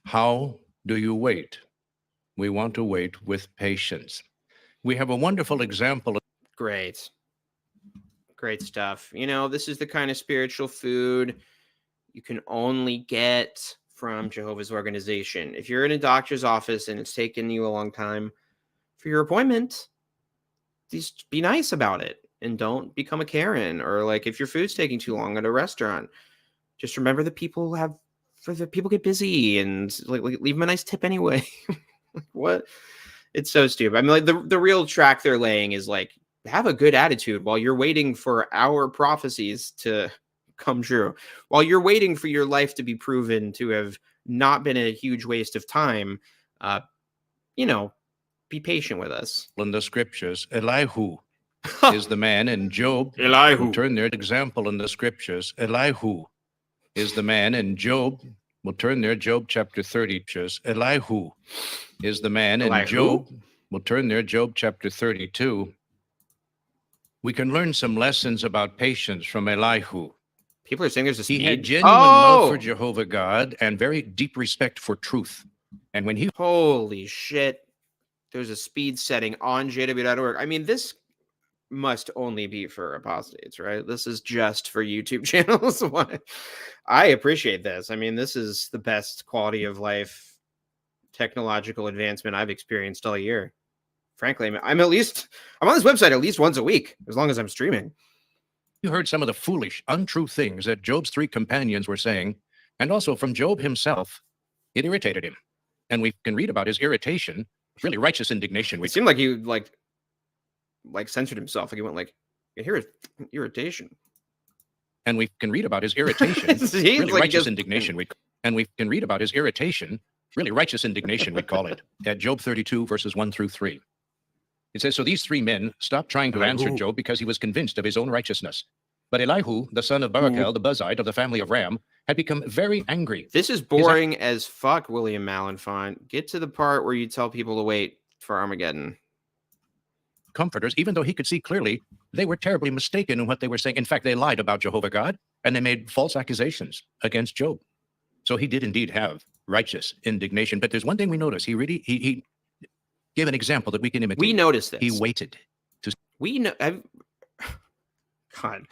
How do you wait? We want to wait with patience. We have a wonderful example. Great stuff. This is the kind of spiritual food you can only get from Jehovah's organization. If you're in a doctor's office and it's taken you a long time for your appointment, just be nice about it and don't become a Karen. Or like, if your food's taking too long at a restaurant, just remember that people get busy, and like leave them a nice tip anyway. What? It's so stupid. I mean, like, the real track they're laying is like, have a good attitude while you're waiting for our prophecies to come true, while you're waiting for your life to be proven to have not been a huge waste of time. Be patient with us. In the scriptures, Elihu is the man in Job. Elihu. Turn their example in the scriptures. Elihu is the man in Job. We'll turn there, Job chapter 30. Elihu is the man in Job. We'll turn there, Job chapter 32. We can learn some lessons about patience from Elihu. People are saying there's a speed. He had genuine love for Jehovah God and very deep respect for truth. And when he... Holy shit. There's a speed setting on jw.org. I mean, this must only be for apostates, right? This is just for YouTube channels. I appreciate this. I mean, this is the best quality of life technological advancement I've experienced all year. Frankly, I'm on this website at least once a week, as long as I'm streaming. You heard some of the foolish, untrue things that Job's three companions were saying, and also from Job himself. It irritated him. And we can read about his irritation, really righteous indignation. It seemed like he like censored himself. Like he went like, "Here is irritation." And we can read about his irritation, really righteous indignation. And we can read about his irritation, really righteous indignation, we call it, at Job 32, verses 1 through 3. It says, so these three men stopped trying to answer Elihu. Job because he was convinced of his own righteousness. But Elihu, the son of Barachel, the Buzite of the family of Ram, had become very angry. This is boring as fuck, William Malenfant. Get to the part where you tell people to wait for Armageddon. Comforters, even though he could see clearly, they were terribly mistaken in what they were saying. In fact, they lied about Jehovah God, and they made false accusations against Job. So he did indeed have righteous indignation. But there's one thing we notice. He gave an example that we can imitate. We noticed this. He waited. We know. God,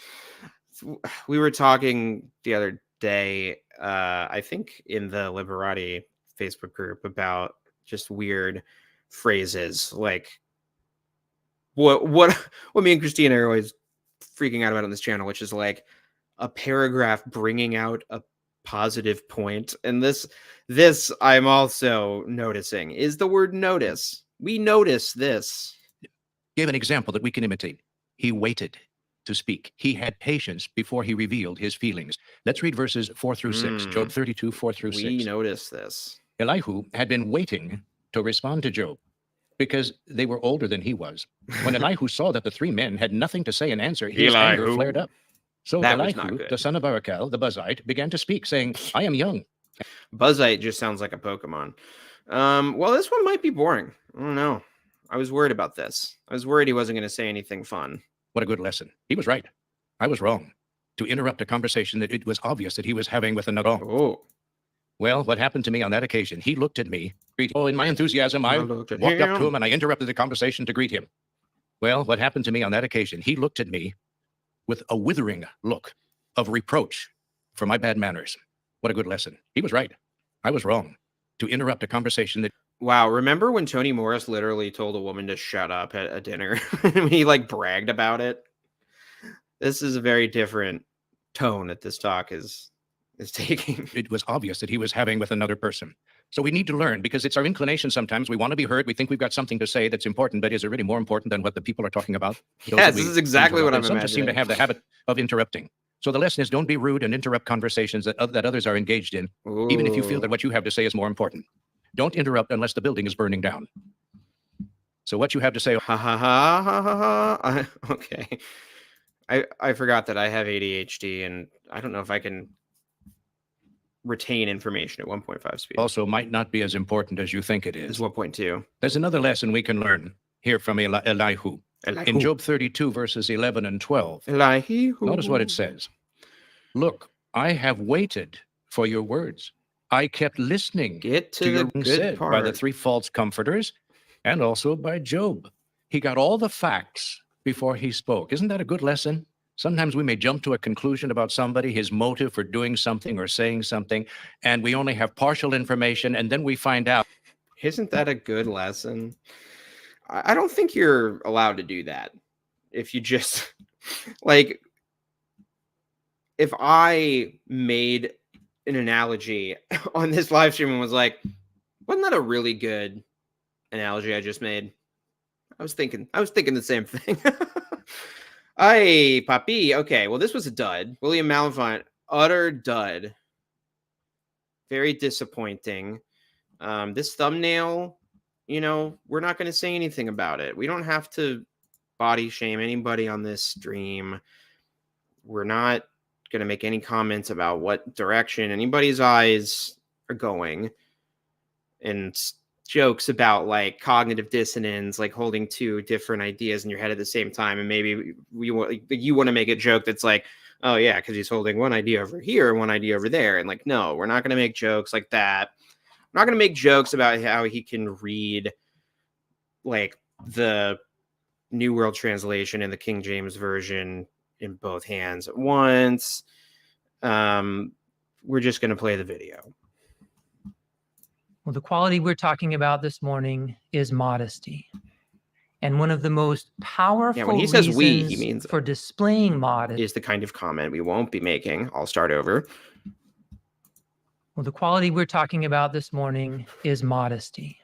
we were talking the other day. I think in the Liberati Facebook group about just weird phrases like what me and Christina are always freaking out about on this channel, which is like a paragraph bringing out a positive point. And this I'm also noticing is the word notice. We notice this. Gave an example that we can imitate. He waited to speak. He had patience before he revealed his feelings. Let's read verses 4 through 6. Job 32, 4 through 6. We notice this. Elihu had been waiting to respond to Job because they were older than he was. When Elihu saw that the three men had nothing to say in answer, his anger flared up. So That was not Elihu, good. the son of Barachel, the Buzite, began to speak, saying, I am young. Buzzite just sounds like a Pokemon. Well, this one might be boring. I don't know. I was worried about this. I was worried he wasn't going to say anything fun. What a good lesson. He was right. I was wrong to interrupt a conversation that it was obvious that he was having with another. Oh, Well, what happened to me on that occasion? He looked at me. Oh, in my enthusiasm, I looked at walked up him. to him and I interrupted the conversation to greet him. Well, what happened to me on that occasion? He looked at me with a withering look of reproach for my bad manners. What a good lesson. He was right. I was wrong to interrupt a conversation that. Wow. Remember when Toni Morris literally told a woman to shut up at a dinner? He like bragged about it. This is a very different tone that this talk is taking. It was obvious that he was having with another person. So we need to learn, because it's our inclination sometimes. We want to be heard. We think we've got something to say that's important, but is it really more important than what the people are talking about? Yes, this is exactly what I'm Some just seem to imagining. have the habit of interrupting. So the lesson is, don't be rude and interrupt conversations that others are engaged in, even if you feel that what you have to say is more important. Don't interrupt unless the building is burning down. So what you have to say. Ha ha ha ha ha ha. Okay. I forgot that I have ADHD and I don't know if I can retain information at 1.5 speed. Also might not be as important as you think it It's is. 1.2. There's another lesson we can learn here from Elihu. In Job 32, verses 11 and 12. Elihu. Notice what it says. Look, I have waited for your words. I kept listening Get to your the good said part. by the three false comforters and also by Job. He got all the facts before he spoke. Isn't that a good lesson? Sometimes we may jump to a conclusion about somebody, his motive for doing something or saying something, and we only have partial information, and then we find out. Isn't that a good lesson? I don't think you're allowed to do that. If you just like, if I made an analogy on this live stream and was like, wasn't that a really good analogy I just made? I was thinking the same thing. Ay, papi. Okay, well, this was a dud. William Malenfant, utter dud. Very disappointing. This thumbnail, you know, we're not going to say anything about it. We don't have to body shame anybody on this stream. We're not going to make any comments about what direction anybody's eyes are going. And jokes about like cognitive dissonance, like holding two different ideas in your head at the same time. And maybe you want to make a joke that's like, oh yeah, because he's holding one idea over here and one idea over there. And like, no, we're not going to make jokes like that. I'm not going to make jokes about how he can read like the New World Translation and the King James Version in both hands at once. We're just going to play the video. Well, the quality we're talking about this morning is modesty. And one of the most powerful when he says we, he reasons means for displaying modesty is the kind of comment we won't be making. I'll start over. Well, the quality we're talking about this morning is modesty.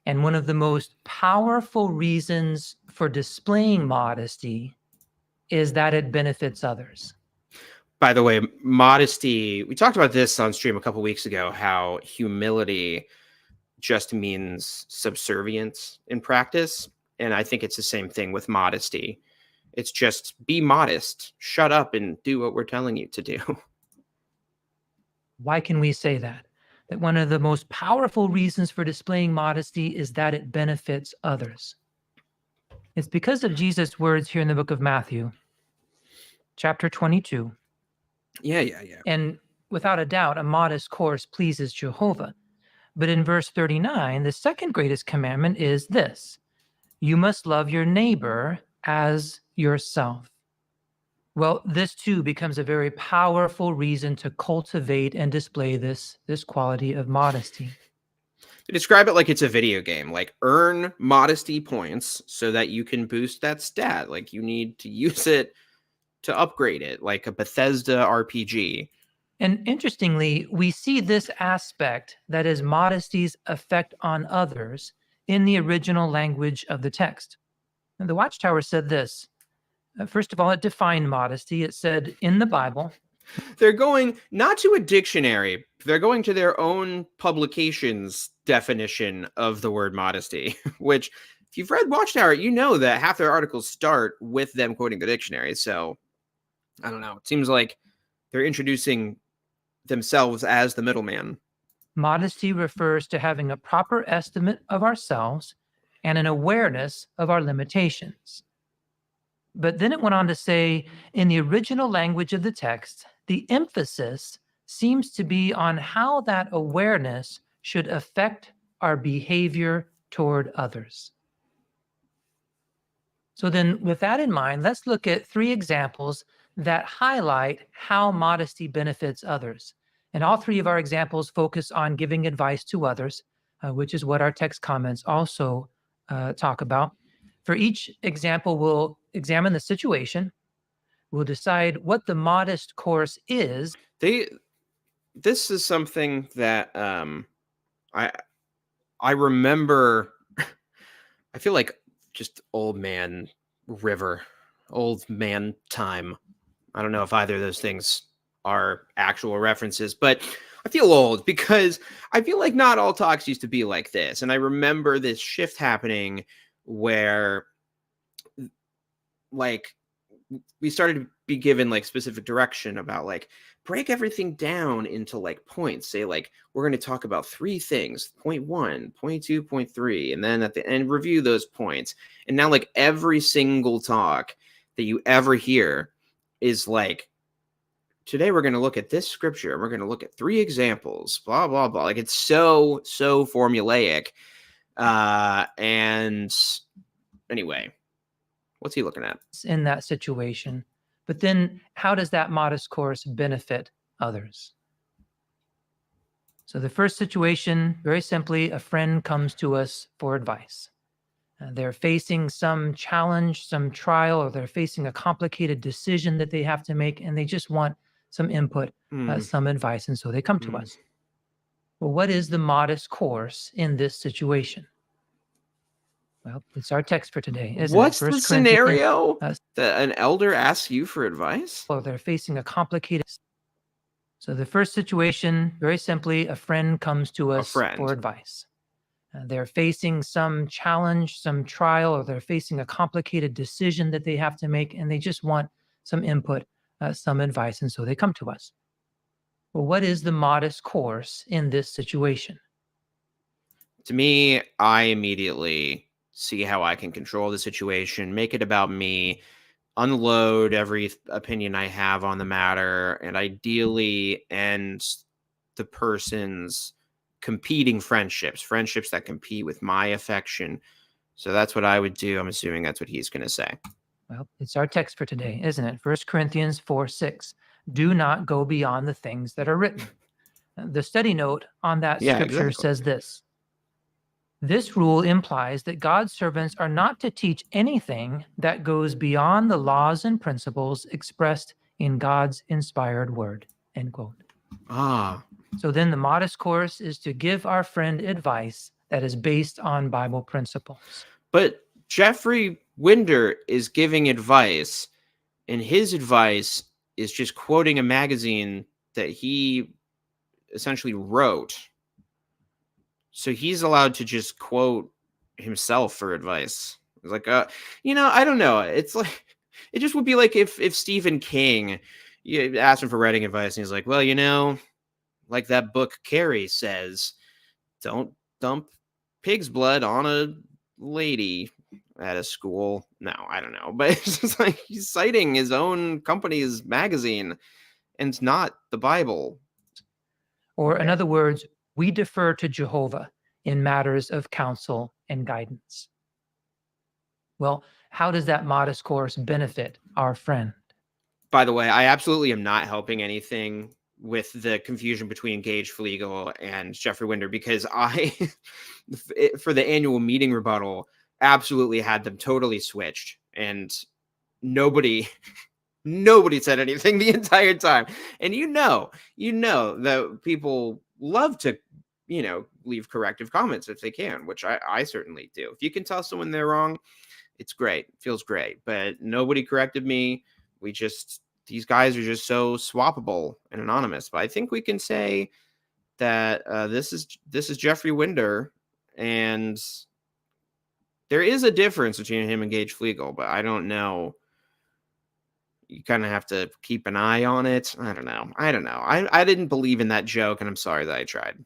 And one of the most powerful reasons for displaying modesty is that it benefits others. By the way, modesty, we talked about this on stream a couple weeks ago, how humility just means subservience in practice. And I think it's the same thing with modesty. It's just be modest, shut up, and do what we're telling you to do. Why can we say that? That one of the most powerful reasons for displaying modesty is that it benefits others. It's because of Jesus' words here in the book of Matthew, chapter 22. Yeah. And without a doubt, a modest course pleases Jehovah. But in verse 39, the second greatest commandment is this: you must love your neighbor as yourself. Well, this too becomes a very powerful reason to cultivate and display this quality of modesty. They describe it like it's a video game, like earn modesty points so that you can boost that stat. Like you need to use it to upgrade it, like a Bethesda RPG. And interestingly, we see this aspect, that is modesty's effect on others, in the original language of the text. And the Watchtower said this. First of all, it defined modesty. It said in the Bible, they're going not to a dictionary, they're going to their own publication's definition of the word modesty, which if you've read Watchtower, you know that half their articles start with them quoting the dictionary. So I don't know. It seems like they're introducing themselves as the middleman. Modesty refers to having a proper estimate of ourselves and an awareness of our limitations. But then it went on to say, in the original language of the text, the emphasis seems to be on how that awareness should affect our behavior toward others. So then, with that in mind, let's look at 3 examples that highlight how modesty benefits others. And all 3 of our examples focus on giving advice to others, which is what our text comments also talk about. For each example, we'll examine the situation. We'll decide what the modest course is. This is something that I remember. I feel like just old man time. I don't know if either of those things are actual references, but I feel old because I feel like not all talks used to be like this. And I remember this shift happening where like we started to be given like specific direction about like break everything down into like points. Say like we're going to talk about 3 things: point 1, point 2, point 3, and then at the end review those points. And now like every single talk that you ever hear is like, today we're going to look at this scripture and we're going to look at 3 examples, blah blah blah. Like it's so formulaic. And anyway, what's he looking at? In that situation. But then how does that modest course benefit others? So the first situation, very simply, a friend comes to us for advice. They're facing some challenge, some trial, or they're facing a complicated decision that they have to make, and they just want some input, some advice, and so they come to us. Well, what is the modest course in this situation? Well, it's our text for today, isn't it? What's the scenario that an elder asks you for advice? Well, they're facing a complicated. So the first situation, very simply, a friend comes to us for advice. They're facing some challenge, some trial, or they're facing a complicated decision that they have to make, and they just want some input, some advice, and so they come to us. Well, what is the modest course in this situation? To me, I immediately see how I can control the situation, make it about me, unload every opinion I have on the matter, and ideally end the person's competing friendships that compete with my affection. So that's what I would do. I'm assuming that's what he's going to say. Well, it's our text for today, isn't it? 1 Corinthians 4:6. Do not go beyond the things that are written. The study note on that scripture says this. This rule implies that God's servants are not to teach anything that goes beyond the laws and principles expressed in God's inspired word, end quote. So then the modest course is to give our friend advice that is based on Bible principles. But Jeffrey Winder is giving advice, and his advice is just quoting a magazine that he essentially wrote. So he's allowed to just quote himself for advice. It's like, I don't know. It's like, it just would be like if Stephen King, you asked him for writing advice, and he's like, well, like that book Carrie says, don't dump pig's blood on a lady at a school. No, I don't know. But it's just like he's citing his own company's magazine, and it's not the Bible. Or in other words, we defer to Jehovah in matters of counsel and guidance. Well, how does that modest course benefit our friend? By the way, I absolutely am not helping anything with the confusion between Gage Flegel and Jeffrey Winder, because I, for the annual meeting rebuttal, absolutely had them totally switched, and nobody said anything the entire time. And that people love to, leave corrective comments if they can, which I certainly do. If you can tell someone they're wrong, it's great. It feels great. But nobody corrected me. These guys are just so swappable and anonymous. But I think we can say that this is Jeffrey Winder, and there is a difference between him and Gage Flegel, but I don't know. You kind of have to keep an eye on it. I don't know. I didn't believe in that joke, and I'm sorry that I tried.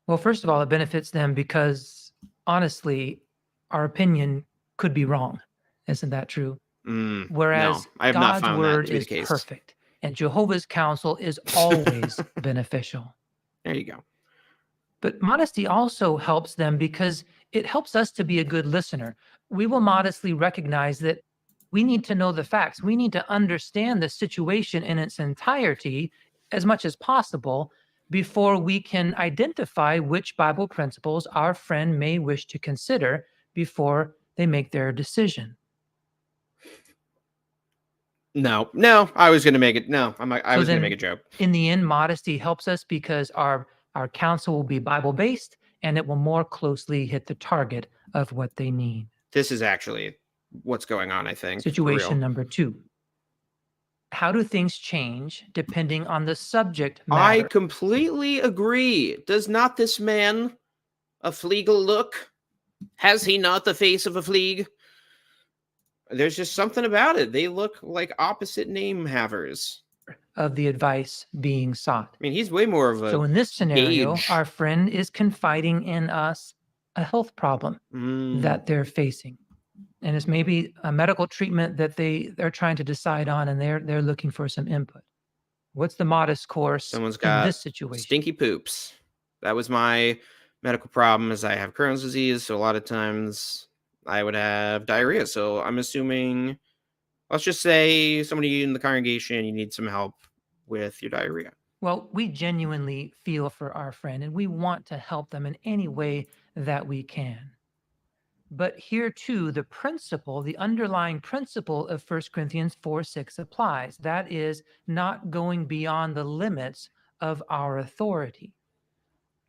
Well, first of all, it benefits them because, honestly, our opinion could be wrong. Isn't that true? Whereas no, I have not God's found word that to be is the case. perfect, and Jehovah's counsel is always beneficial. There you go. But modesty also helps them because it helps us to be a good listener. We will modestly recognize that we need to know the facts. We need to understand the situation in its entirety as much as possible before we can identify which Bible principles our friend may wish to consider before they make their decision. No, I was going to make it. No, I was going to make a joke. In the end, modesty helps us because our counsel will be Bible-based, and it will more closely hit the target of what they need. This is actually what's going on, I think. Situation number 2. How do things change depending on the subject matter? I completely agree. Does not this man a Flegel look? Has he not the face of a Fleeg? There's just something about it. They look like opposite name havers. Of the advice being sought. I mean, he's way more of a So in this scenario, Gage. our friend is confiding in us a health problem that they're facing. And it's maybe a medical treatment that they're trying to decide on, and they're looking for some input. What's the modest course Someone's got in this situation? Stinky poops. That was my medical problem, as I have Crohn's disease, so a lot of times I would have diarrhea. So I'm assuming, let's just say somebody in the congregation, you need some help with your diarrhea. Well, we genuinely feel for our friend, and we want to help them in any way that we can. But here too, the underlying principle of 1 Corinthians 4:6 applies. That is, not going beyond the limits of our authority.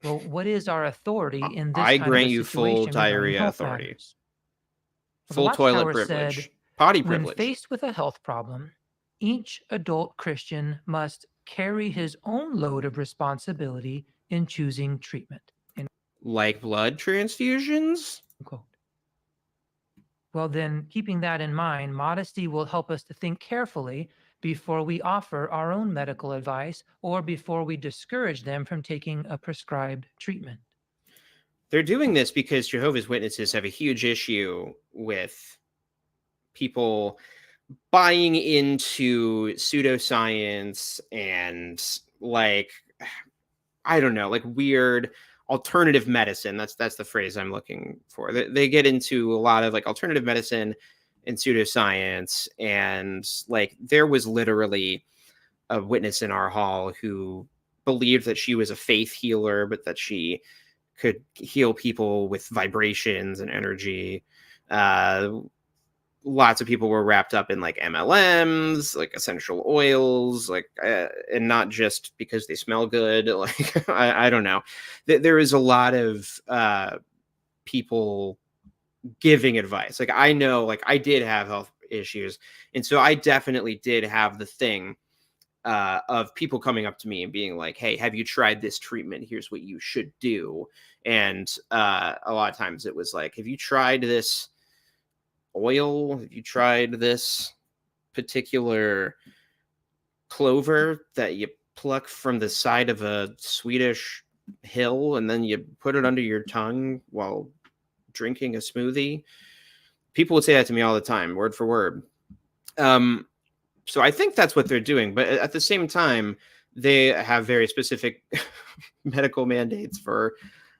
Well, what is our authority in this I kind grant of a you situation full regarding diarrhea health authority. matters? Well, Full the toilet Watchtower privilege. said, Potty when privilege. faced with a health problem, each adult Christian must carry his own load of responsibility in choosing treatment. Like blood transfusions? Quote. Well, then, keeping that in mind, modesty will help us to think carefully before we offer our own medical advice or before we discourage them from taking a prescribed treatment. They're doing this because Jehovah's Witnesses have a huge issue with people buying into pseudoscience and, like, I don't know, like weird alternative medicine. That's the phrase I'm looking for. They get into a lot of like alternative medicine and pseudoscience, and like there was literally a witness in our hall who believed that she was a faith healer, but that she could heal people with vibrations and energy. Lots of people were wrapped up in like MLMs, like essential oils, like, and not just because they smell good. Like, I don't know. There is a lot of people giving advice. Like, I know, like I did have health issues. And so I definitely did have the thing of people coming up to me and being like, "Hey, have you tried this treatment? Here's what you should do." And a lot of times it was like, "Have you tried this oil? Have you tried this particular clover that you pluck from the side of a Swedish hill and then you put it under your tongue while drinking a smoothie?" People would say that to me all the time, word for word. So I think that's what they're doing. But at the same time, they have very specific medical mandates for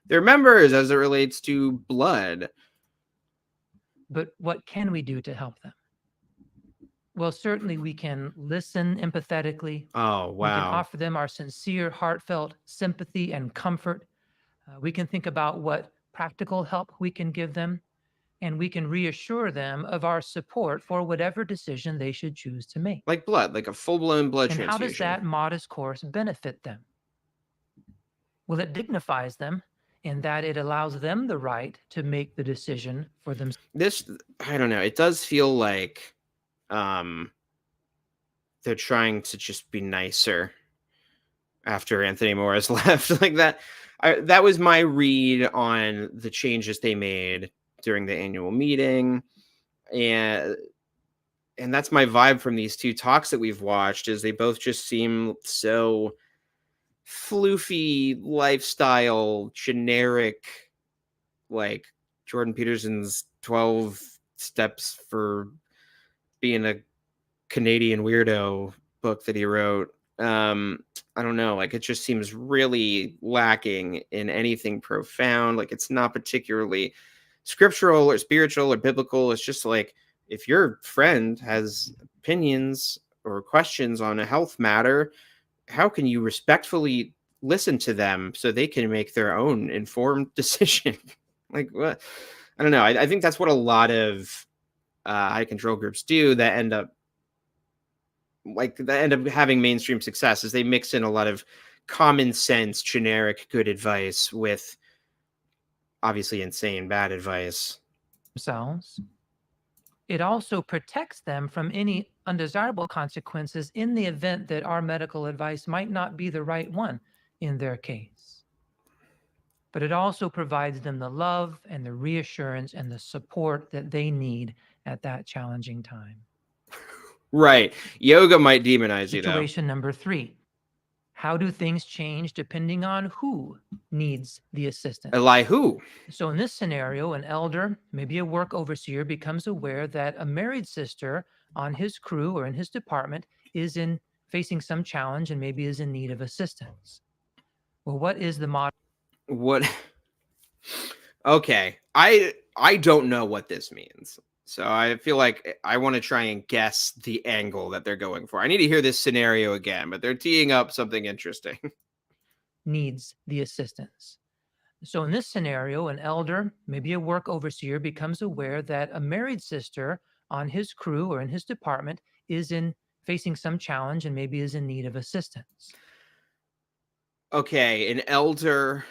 their members as it relates to blood. But what can we do to help them? Well, certainly we can listen empathetically. Oh, We can wow. offer them our sincere, heartfelt sympathy and comfort. We can think about what practical help we can give them, and we can reassure them of our support for whatever decision they should choose to make. Like blood, like a full-blown blood And how does transfusion. that modest course benefit them? Well, it dignifies them in that it allows them the right to make the decision for themselves. This, I don't know, it does feel like they're trying to just be nicer after Anthony Morris left. Like that. That was my read on the changes they made during the annual meeting. And that's my vibe from these two talks that we've watched, is they both just seem so floofy, lifestyle, generic, like Jordan Peterson's 12 steps for being a Canadian weirdo book that he wrote. I don't know, like it just seems really lacking in anything profound. Like it's not particularly scriptural or spiritual or biblical. It's just like, if your friend has opinions or questions on a health matter, how can you respectfully listen to them so they can make their own informed decision? Like, what? I don't know. I think that's what a lot of high control groups do that end up having mainstream success, is they mix in a lot of common sense, generic good advice with obviously insane bad advice. It also protects them from any undesirable consequences in the event that our medical advice might not be the right one in their case. But it also provides them the love and the reassurance and the support that they need at that challenging time. Right. Yoga might demonize you, though. Situation number 3. How do things change depending on who needs the assistance? Elihu. So in this scenario, an elder, maybe a work overseer, becomes aware that a married sister on his crew or in his department is facing some challenge and maybe is in need of assistance. Well, what is the model? What? Okay. I don't know what this means. So I feel like I want to try and guess the angle that they're going for. I need to hear this scenario again, but they're teeing up something interesting. Needs the assistance. So in this scenario, an elder, maybe a work overseer, becomes aware that a married sister on his crew or in his department is facing some challenge and maybe is in need of assistance. Okay, an elder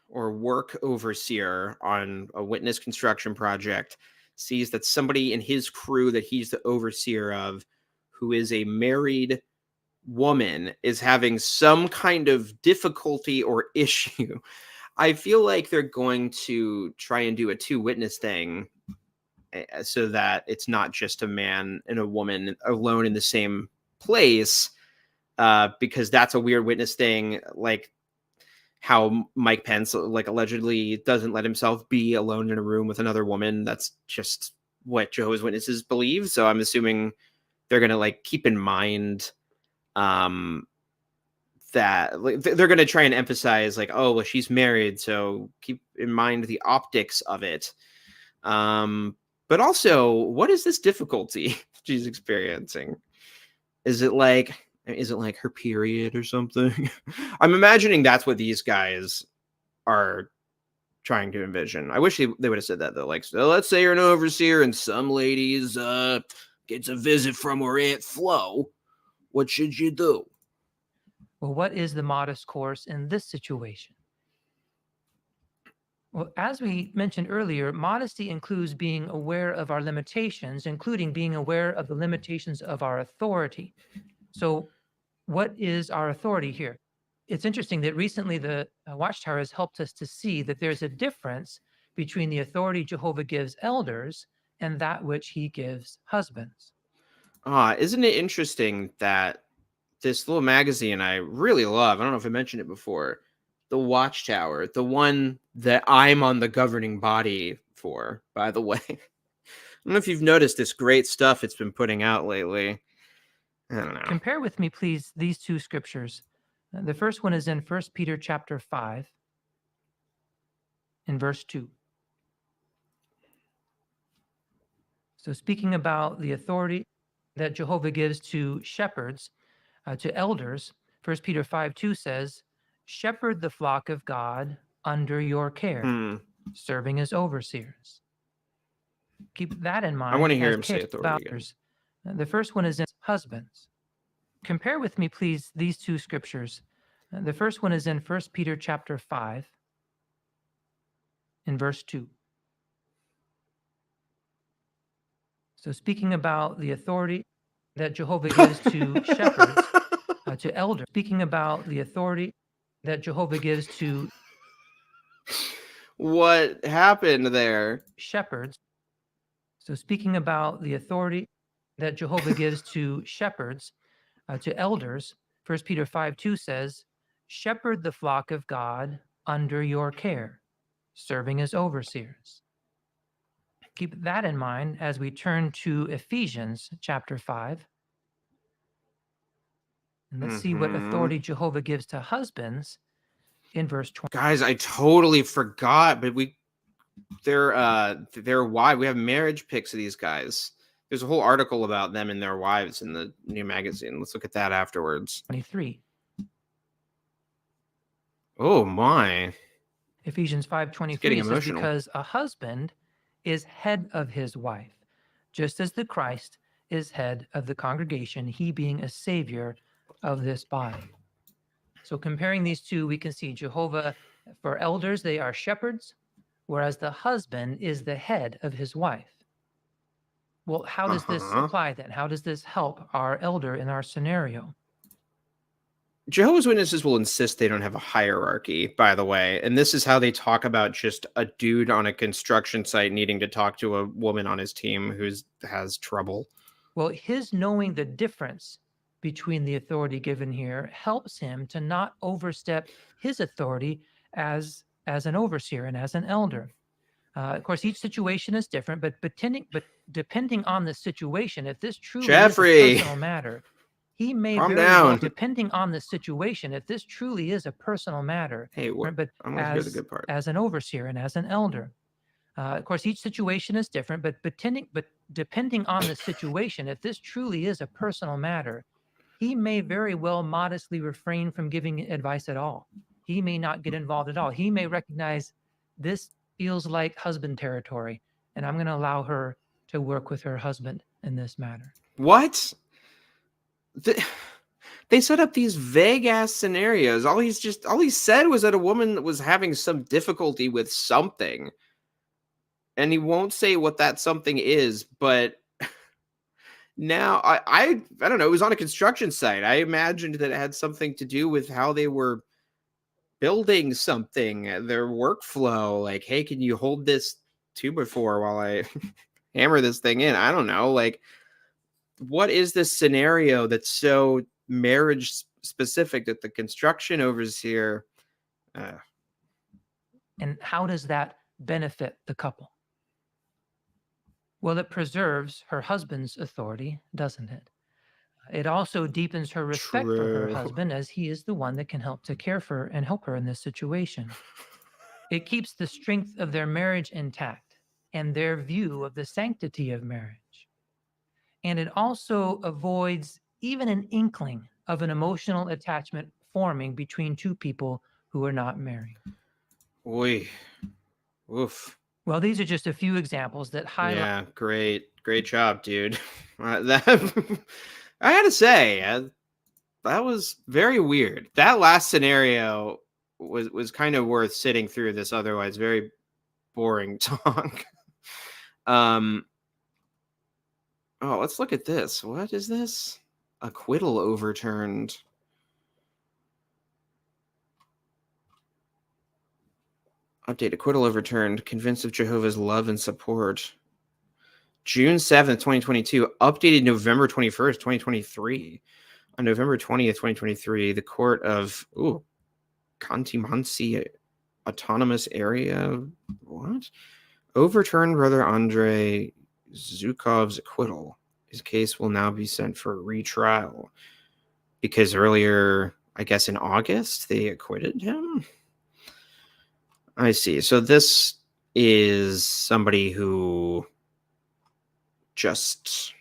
or work overseer on a witness construction project sees that somebody in his crew that he's the overseer of, who is a married woman, is having some kind of difficulty or issue. I feel like they're going to try and do a 2-witness thing so that it's not just a man and a woman alone in the same place, because that's a weird witness thing, like how Mike Pence like allegedly doesn't let himself be alone in a room with another woman. That's just what Jehovah's Witnesses believe. So I'm assuming they're going to like keep in mind that like, they're going to try and emphasize like, oh, well, she's married, so keep in mind the optics of it. But also, what is this difficulty she's experiencing? Is it like her period or something? I'm imagining that's what these guys are trying to envision. I wish they would have said that, though. Like, so let's say you're an overseer and some ladies gets a visit from her Aunt Flo. What should you do? Well, what is the modest course in this situation? Well, as we mentioned earlier, modesty includes being aware of our limitations, including being aware of the limitations of our authority. So what is our authority here? It's interesting that recently the Watchtower has helped us to see that there's a difference between the authority Jehovah gives elders and that which he gives husbands. Isn't it interesting that this little magazine I really love, I don't know if I mentioned it before, the Watchtower, the one that I'm on the governing body for, by the way. I don't know if you've noticed this great stuff it's been putting out lately. I don't know. Compare with me, please, these two scriptures. The first one is in 1 Peter chapter 5, in verse 2. So speaking about the authority that Jehovah gives to shepherds, to elders, 1 Peter 5:2 says, shepherd the flock of God under your care, serving as overseers. Keep that in mind. I want to hear as him say care authority again. The first one is in husbands. Compare with me, please, these two scriptures. The first one is in 1 Peter chapter 5, in verse 2. So speaking about the authority that Jehovah gives to shepherds, to elders, speaking about the authority that Jehovah gives to What happened there? shepherds. So speaking about the authority that Jehovah gives to shepherds, to elders, 1 Peter 5:2 says, shepherd the flock of God under your care, serving as overseers. Keep that in mind as we turn to Ephesians chapter 5. And let's see what authority Jehovah gives to husbands in verse 20. Guys, I totally forgot, but they're wives. We have marriage pics of these guys. There's a whole article about them and their wives in the new magazine. Let's look at that afterwards. 23. Oh my. Ephesians 5:23 getting says, emotional. because a husband is head of his wife, just as the Christ is head of the congregation, he being a savior of this body. So comparing these two, we can see Jehovah, for elders, they are shepherds, whereas the husband is the head of his wife. Well, how does this apply then? How does this help our elder in our scenario? Jehovah's Witnesses will insist they don't have a hierarchy, by the way. And this is how they talk about just a dude on a construction site needing to talk to a woman on his team who has trouble. Well, his knowing the difference between the authority given here helps him to not overstep his authority as an overseer and as an elder. Of course, each situation is different, but depending on the situation, if this truly is a personal matter, he may calm very down. well, depending on the situation, if this truly is a personal matter, Hey, but I'm gonna hear the good part. as an overseer and as an elder. Of course, each situation is different, but depending on the situation, if this truly is a personal matter, he may very well modestly refrain from giving advice at all. He may not get involved at all. He may recognize this feels like husband territory, and I'm going to allow her to work with her husband in this matter. What? They set up these vague ass scenarios. All he said was that a woman was having some difficulty with something. And he won't say what that something is, but now I don't know, it was on a construction site. I imagined that it had something to do with how they were building something, their workflow. Like, hey, can you hold this 2x4 while I hammer this thing in? I don't know. Like, what is this scenario that's so marriage specific that the construction overseer? And how does that benefit the couple? Well, it preserves her husband's authority, doesn't it? It also deepens her respect for her husband, as he is the one that can help to care for and help her in this situation. It keeps the strength of their marriage intact and their view of the sanctity of marriage. And it also avoids even an inkling of an emotional attachment forming between two people who are not married. Oy. Oof. Well, these are just a few examples that highlight. Yeah, great job, dude. That I gotta say, that was very weird. That last scenario was kind of worth sitting through this otherwise very boring talk. Oh, let's look at this. What is this? Acquittal overturned. Update, acquittal overturned. Convinced of Jehovah's love and support. June 7th, 2022. Updated November 21st, 2023. On November 20th, 2023, the court of Kantimansi Autonomous Area, what? Overturned Brother Andrei Zhukov's acquittal. His case will now be sent for retrial. Because earlier, I guess in August, they acquitted him? I see. So this is somebody who just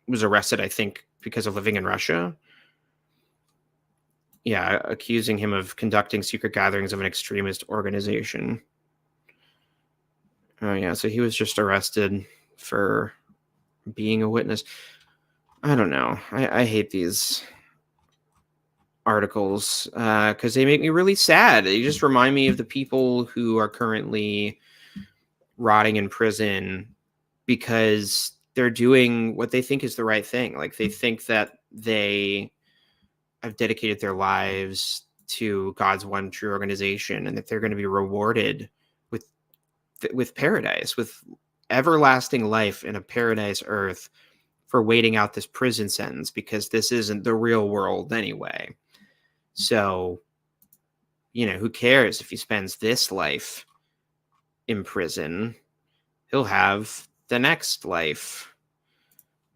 was arrested, I think, because of living in Russia. Yeah, accusing him of conducting secret gatherings of an extremist organization. Oh, yeah, so he was just arrested for being a witness. I don't know. I hate these articles because they make me really sad. They just remind me of the people who are currently rotting in prison because they're doing what they think is the right thing. Like, they think that they have dedicated their lives to God's one true organization and that they're going to be rewarded with paradise, with everlasting life in a paradise earth for waiting out this prison sentence, because this isn't the real world anyway. So, who cares if he spends this life in prison? He'll have the next life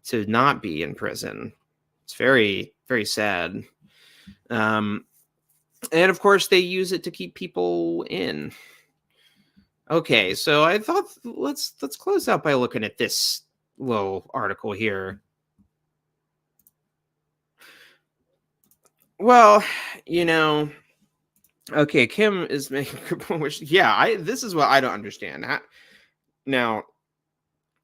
to not be in prison. It's very, very sad. And of course, they use it to keep people in. Okay, so I thought let's close out by looking at this little article here. Well, okay, Kim is making a point, which, this is what I don't understand. Now,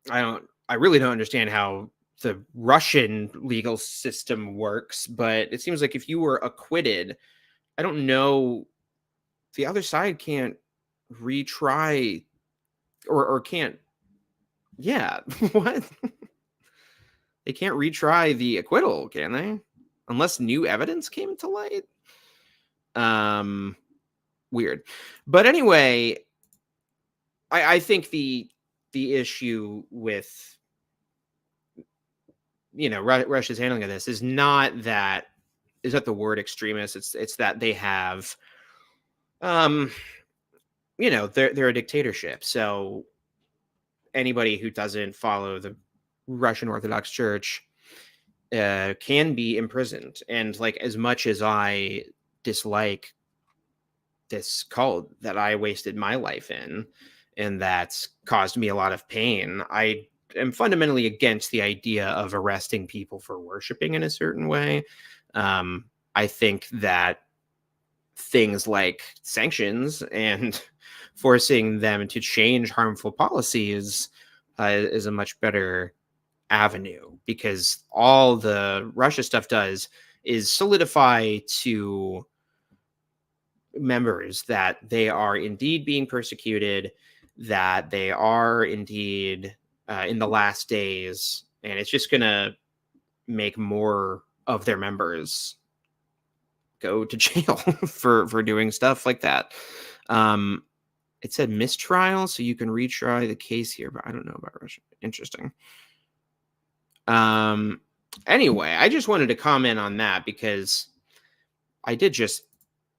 I really don't understand how the Russian legal system works, but it seems like if you were acquitted, I don't know, the other side can't retry or can't, what? They can't retry the acquittal, can they? Unless new evidence came to light? Weird. But anyway, I think the issue with Russia's handling of this is not that the word extremist. It's that they have they're a dictatorship. So anybody who doesn't follow the Russian Orthodox Church can be imprisoned. And like, as much as I dislike this cult that I wasted my life in, and that's caused me a lot of pain, I am fundamentally against the idea of arresting people for worshiping in a certain way. I think that things like sanctions and forcing them to change harmful policies is a much better avenue, because all the Russia stuff does is solidify to members that they are indeed being persecuted, that they are indeed in the last days, and it's just going to make more of their members go to jail for doing stuff like that. It said mistrial, so you can retry the case here, but I don't know about Russia. Interesting. Anyway, I just wanted to comment on that because I did just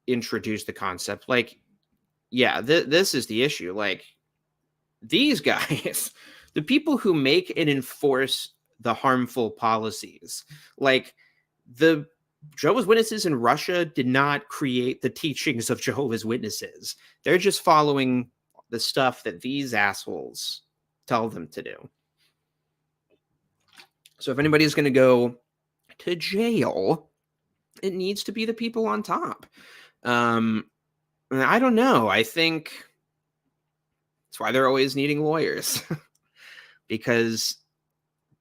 introduce the concept. Like, this is the issue. Like, these guys, the people who make and enforce the harmful policies, like the Jehovah's Witnesses in Russia did not create the teachings of Jehovah's Witnesses. They're just following the stuff that these assholes tell them to do. So if anybody's going to go to jail, it needs to be the people on top. I don't know. I think that's why they're always needing lawyers, because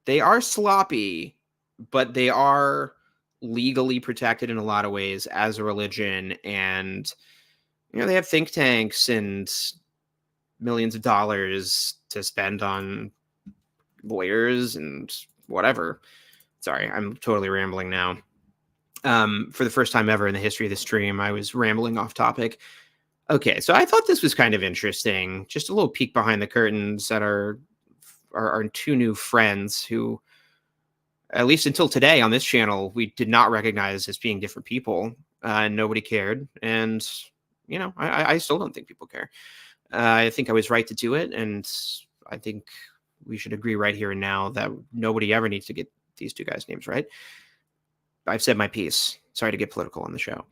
they are sloppy, but they are legally protected in a lot of ways as a religion. And, they have think tanks and millions of dollars to spend on lawyers and whatever. Sorry, I'm totally rambling now. For the first time ever in the history of the stream, I was rambling off topic. Okay, so I thought this was kind of interesting. Just a little peek behind the curtains at our two new friends who, at least until today on this channel, we did not recognize as being different people. And nobody cared. And, I still don't think people care. I think I was right to do it. And I think we should agree right here and now that nobody ever needs to get these two guys' names right. I've said my piece. Sorry to get political on the show.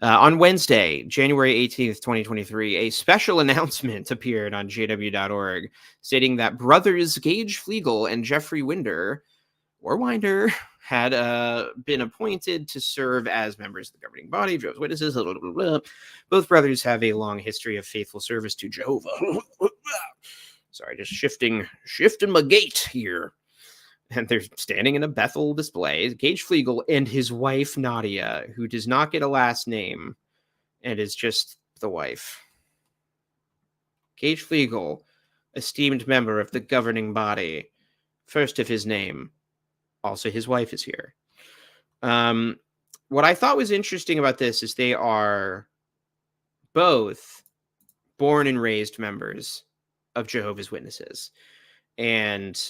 On Wednesday, January 18th, 2023, a special announcement appeared on jw.org stating that brothers Gage Flegel and Jeffrey Winder, or Winder, had been appointed to serve as members of the governing body, Jehovah's Witnesses. Blah, blah, blah, blah. Both brothers have a long history of faithful service to Jehovah. Sorry, just shifting my gait here. And they're standing in a Bethel display. Gage Flegel and his wife, Nadia, who does not get a last name and is just the wife. Gage Flegel, esteemed member of the governing body, first of his name. Also, his wife is here. What I thought was interesting about this is they are both born and raised members of Jehovah's Witnesses. And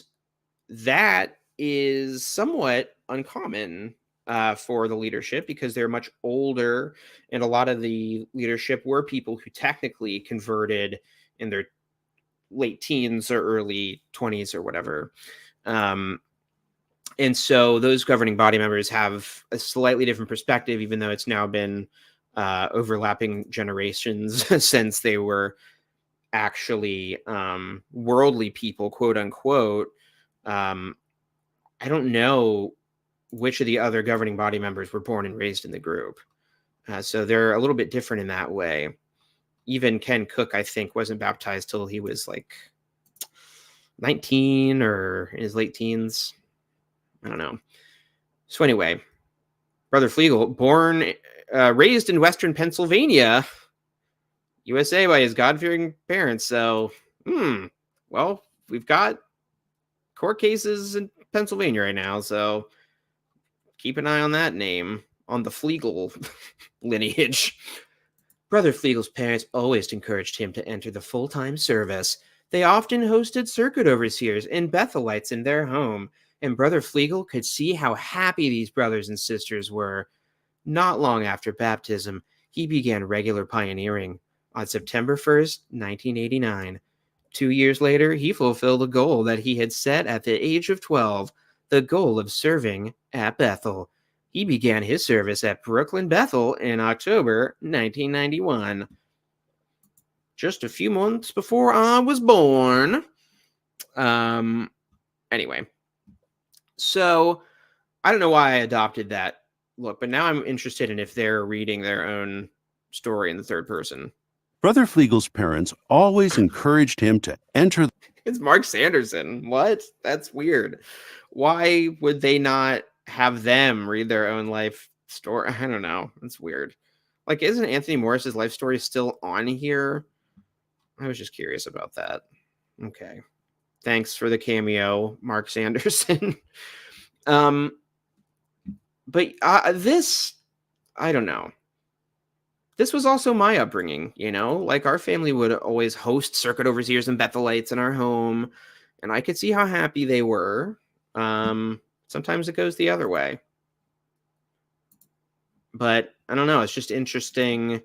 that is somewhat uncommon for the leadership because they're much older, and a lot of the leadership were people who technically converted in their late teens or early 20s or whatever. And so those governing body members have a slightly different perspective, even though it's now been overlapping generations since they were actually worldly people, quote unquote. I don't know which of the other governing body members were born and raised in the group. So they're a little bit different in that way. Even Ken Cook, I think, wasn't baptized till he was like 19 or in his late teens. I don't know. So anyway, Brother Flegel, raised in Western Pennsylvania, USA, by his God-fearing parents. So, well, we've got court cases in Pennsylvania right now, so keep an eye on that name, on the Flegel lineage. Brother Flegel's parents always encouraged him to enter the full-time service. They often hosted circuit overseers and Bethelites in their home, and Brother Flegel could see how happy these brothers and sisters were. Not long after baptism, he began regular pioneering. On September 1st, 1989, 2 years later, he fulfilled a goal that he had set at the age of 12, the goal of serving at Bethel. He began his service at Brooklyn Bethel in October 1991. Just a few months before I was born. Anyway. So, I don't know why I adopted that look, but now I'm interested in if they're reading their own story in the third person. Brother Flegel's parents always encouraged him to enter. It's Mark Sanderson. What? That's weird. Why would they not have them read their own life story? I don't know. That's weird. Like, isn't Anthony Morris's life story still on here? I was just curious about that. Okay. Thanks for the cameo, Mark Sanderson. But this, I don't know. This was also my upbringing, like our family would always host circuit overseers and Bethelites in our home, and I could see how happy they were. Sometimes it goes the other way. But I don't know. It's just interesting.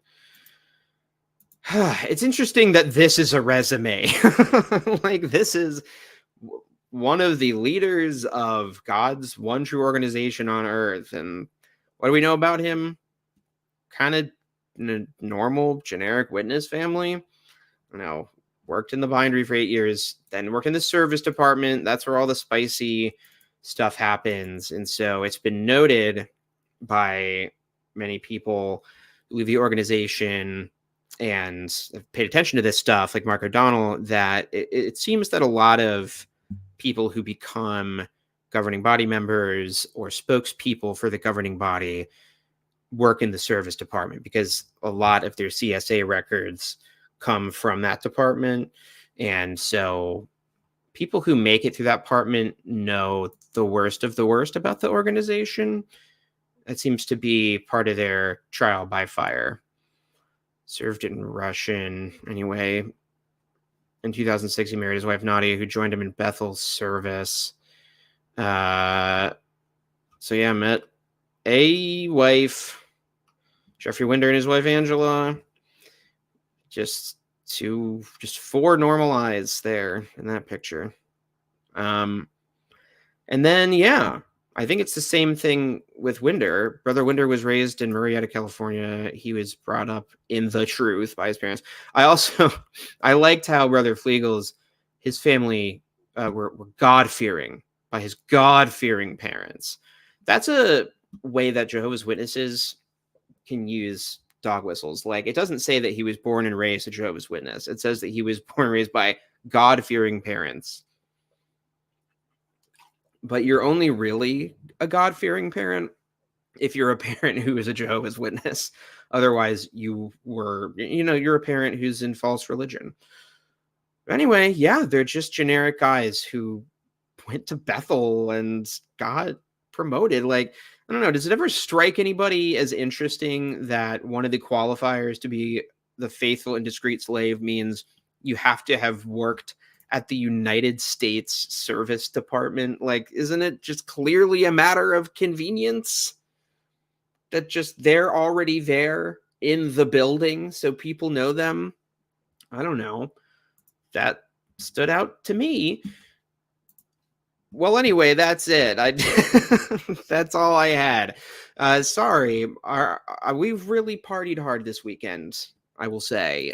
It's interesting that this is a resume. Like, this is one of the leaders of God's one true organization on earth. And what do we know about him? Kind of in a normal, generic witness family. Worked in the bindery for 8 years, then worked in the service department. That's where all the spicy stuff happens. And so it's been noted by many people who leave the organization and have paid attention to this stuff, like Mark O'Donnell, that it seems that a lot of people who become governing body members or spokespeople for the governing body work in the service department, because a lot of their CSA records come from that department. And so people who make it through that department know the worst of the worst about the organization. That seems to be part of their trial by fire. served in Russian. Anyway, in 2006, he married his wife Nadia, who joined him in Bethel's service. So yeah, met a wife, Jeffrey Winder, and his wife Angela. Just four normal eyes there in that picture. And then, yeah, I think it's the same thing with Winder. Brother Winder was raised in Murrieta, California. He was brought up in the truth by his parents. I liked how Brother Fliegel's, his family were God-fearing by his God-fearing parents. That's a way that Jehovah's Witnesses can use dog whistles. Like, it doesn't say that he was born and raised a Jehovah's Witness. It says that he was born and raised by God-fearing parents. But you're only really a God-fearing parent if you're a parent who is a Jehovah's Witness. Otherwise, you're a parent who's in false religion. Anyway, yeah, they're just generic guys who went to Bethel and got promoted. Like, I don't know, does it ever strike anybody as interesting that one of the qualifiers to be the faithful and discreet slave means you have to have worked at the United States Service Department? Like, isn't it just clearly a matter of convenience that just they're already there in the building so people know them? I don't know. That stood out to me. Well, anyway, that's it. That's all I had. Sorry. We've really partied hard this weekend, I will say,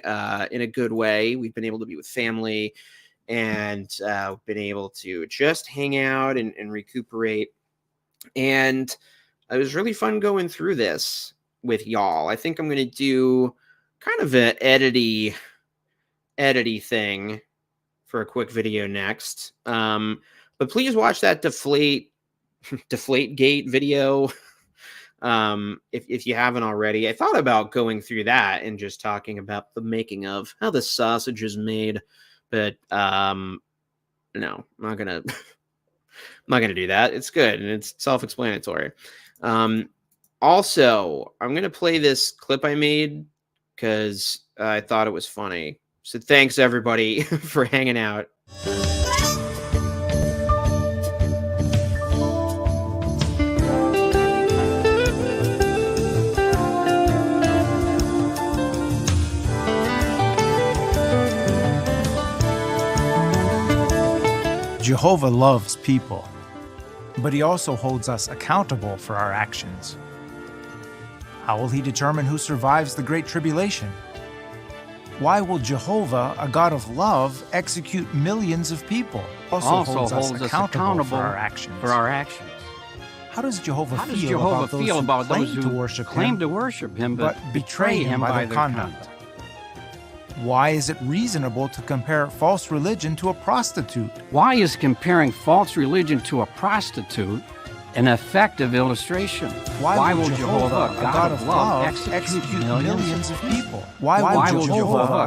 in a good way. We've been able to be with family and been able to just hang out and recuperate. And it was really fun going through this with y'all. I think I'm going to do kind of an edity thing for a quick video next. But please watch that Deflategate video if you haven't already. I thought about going through that and just talking about the making of how the sausage is made, but no, I'm not gonna do that. It's good and it's self-explanatory. Also, I'm gonna play this clip I made because I thought it was funny. So thanks everybody for hanging out. Jehovah loves people, but he also holds us accountable for our actions. How will he determine who survives the Great Tribulation? Why will Jehovah, a God of love, execute millions of people? Also holds us accountable for our actions. How does Jehovah feel about those who claim to worship him but betray him by their conduct? Why is it reasonable to compare false religion to a prostitute? Why is comparing false religion to a prostitute an effective illustration? Why will Jehovah, a God of love, execute millions of people? Why will Jehovah,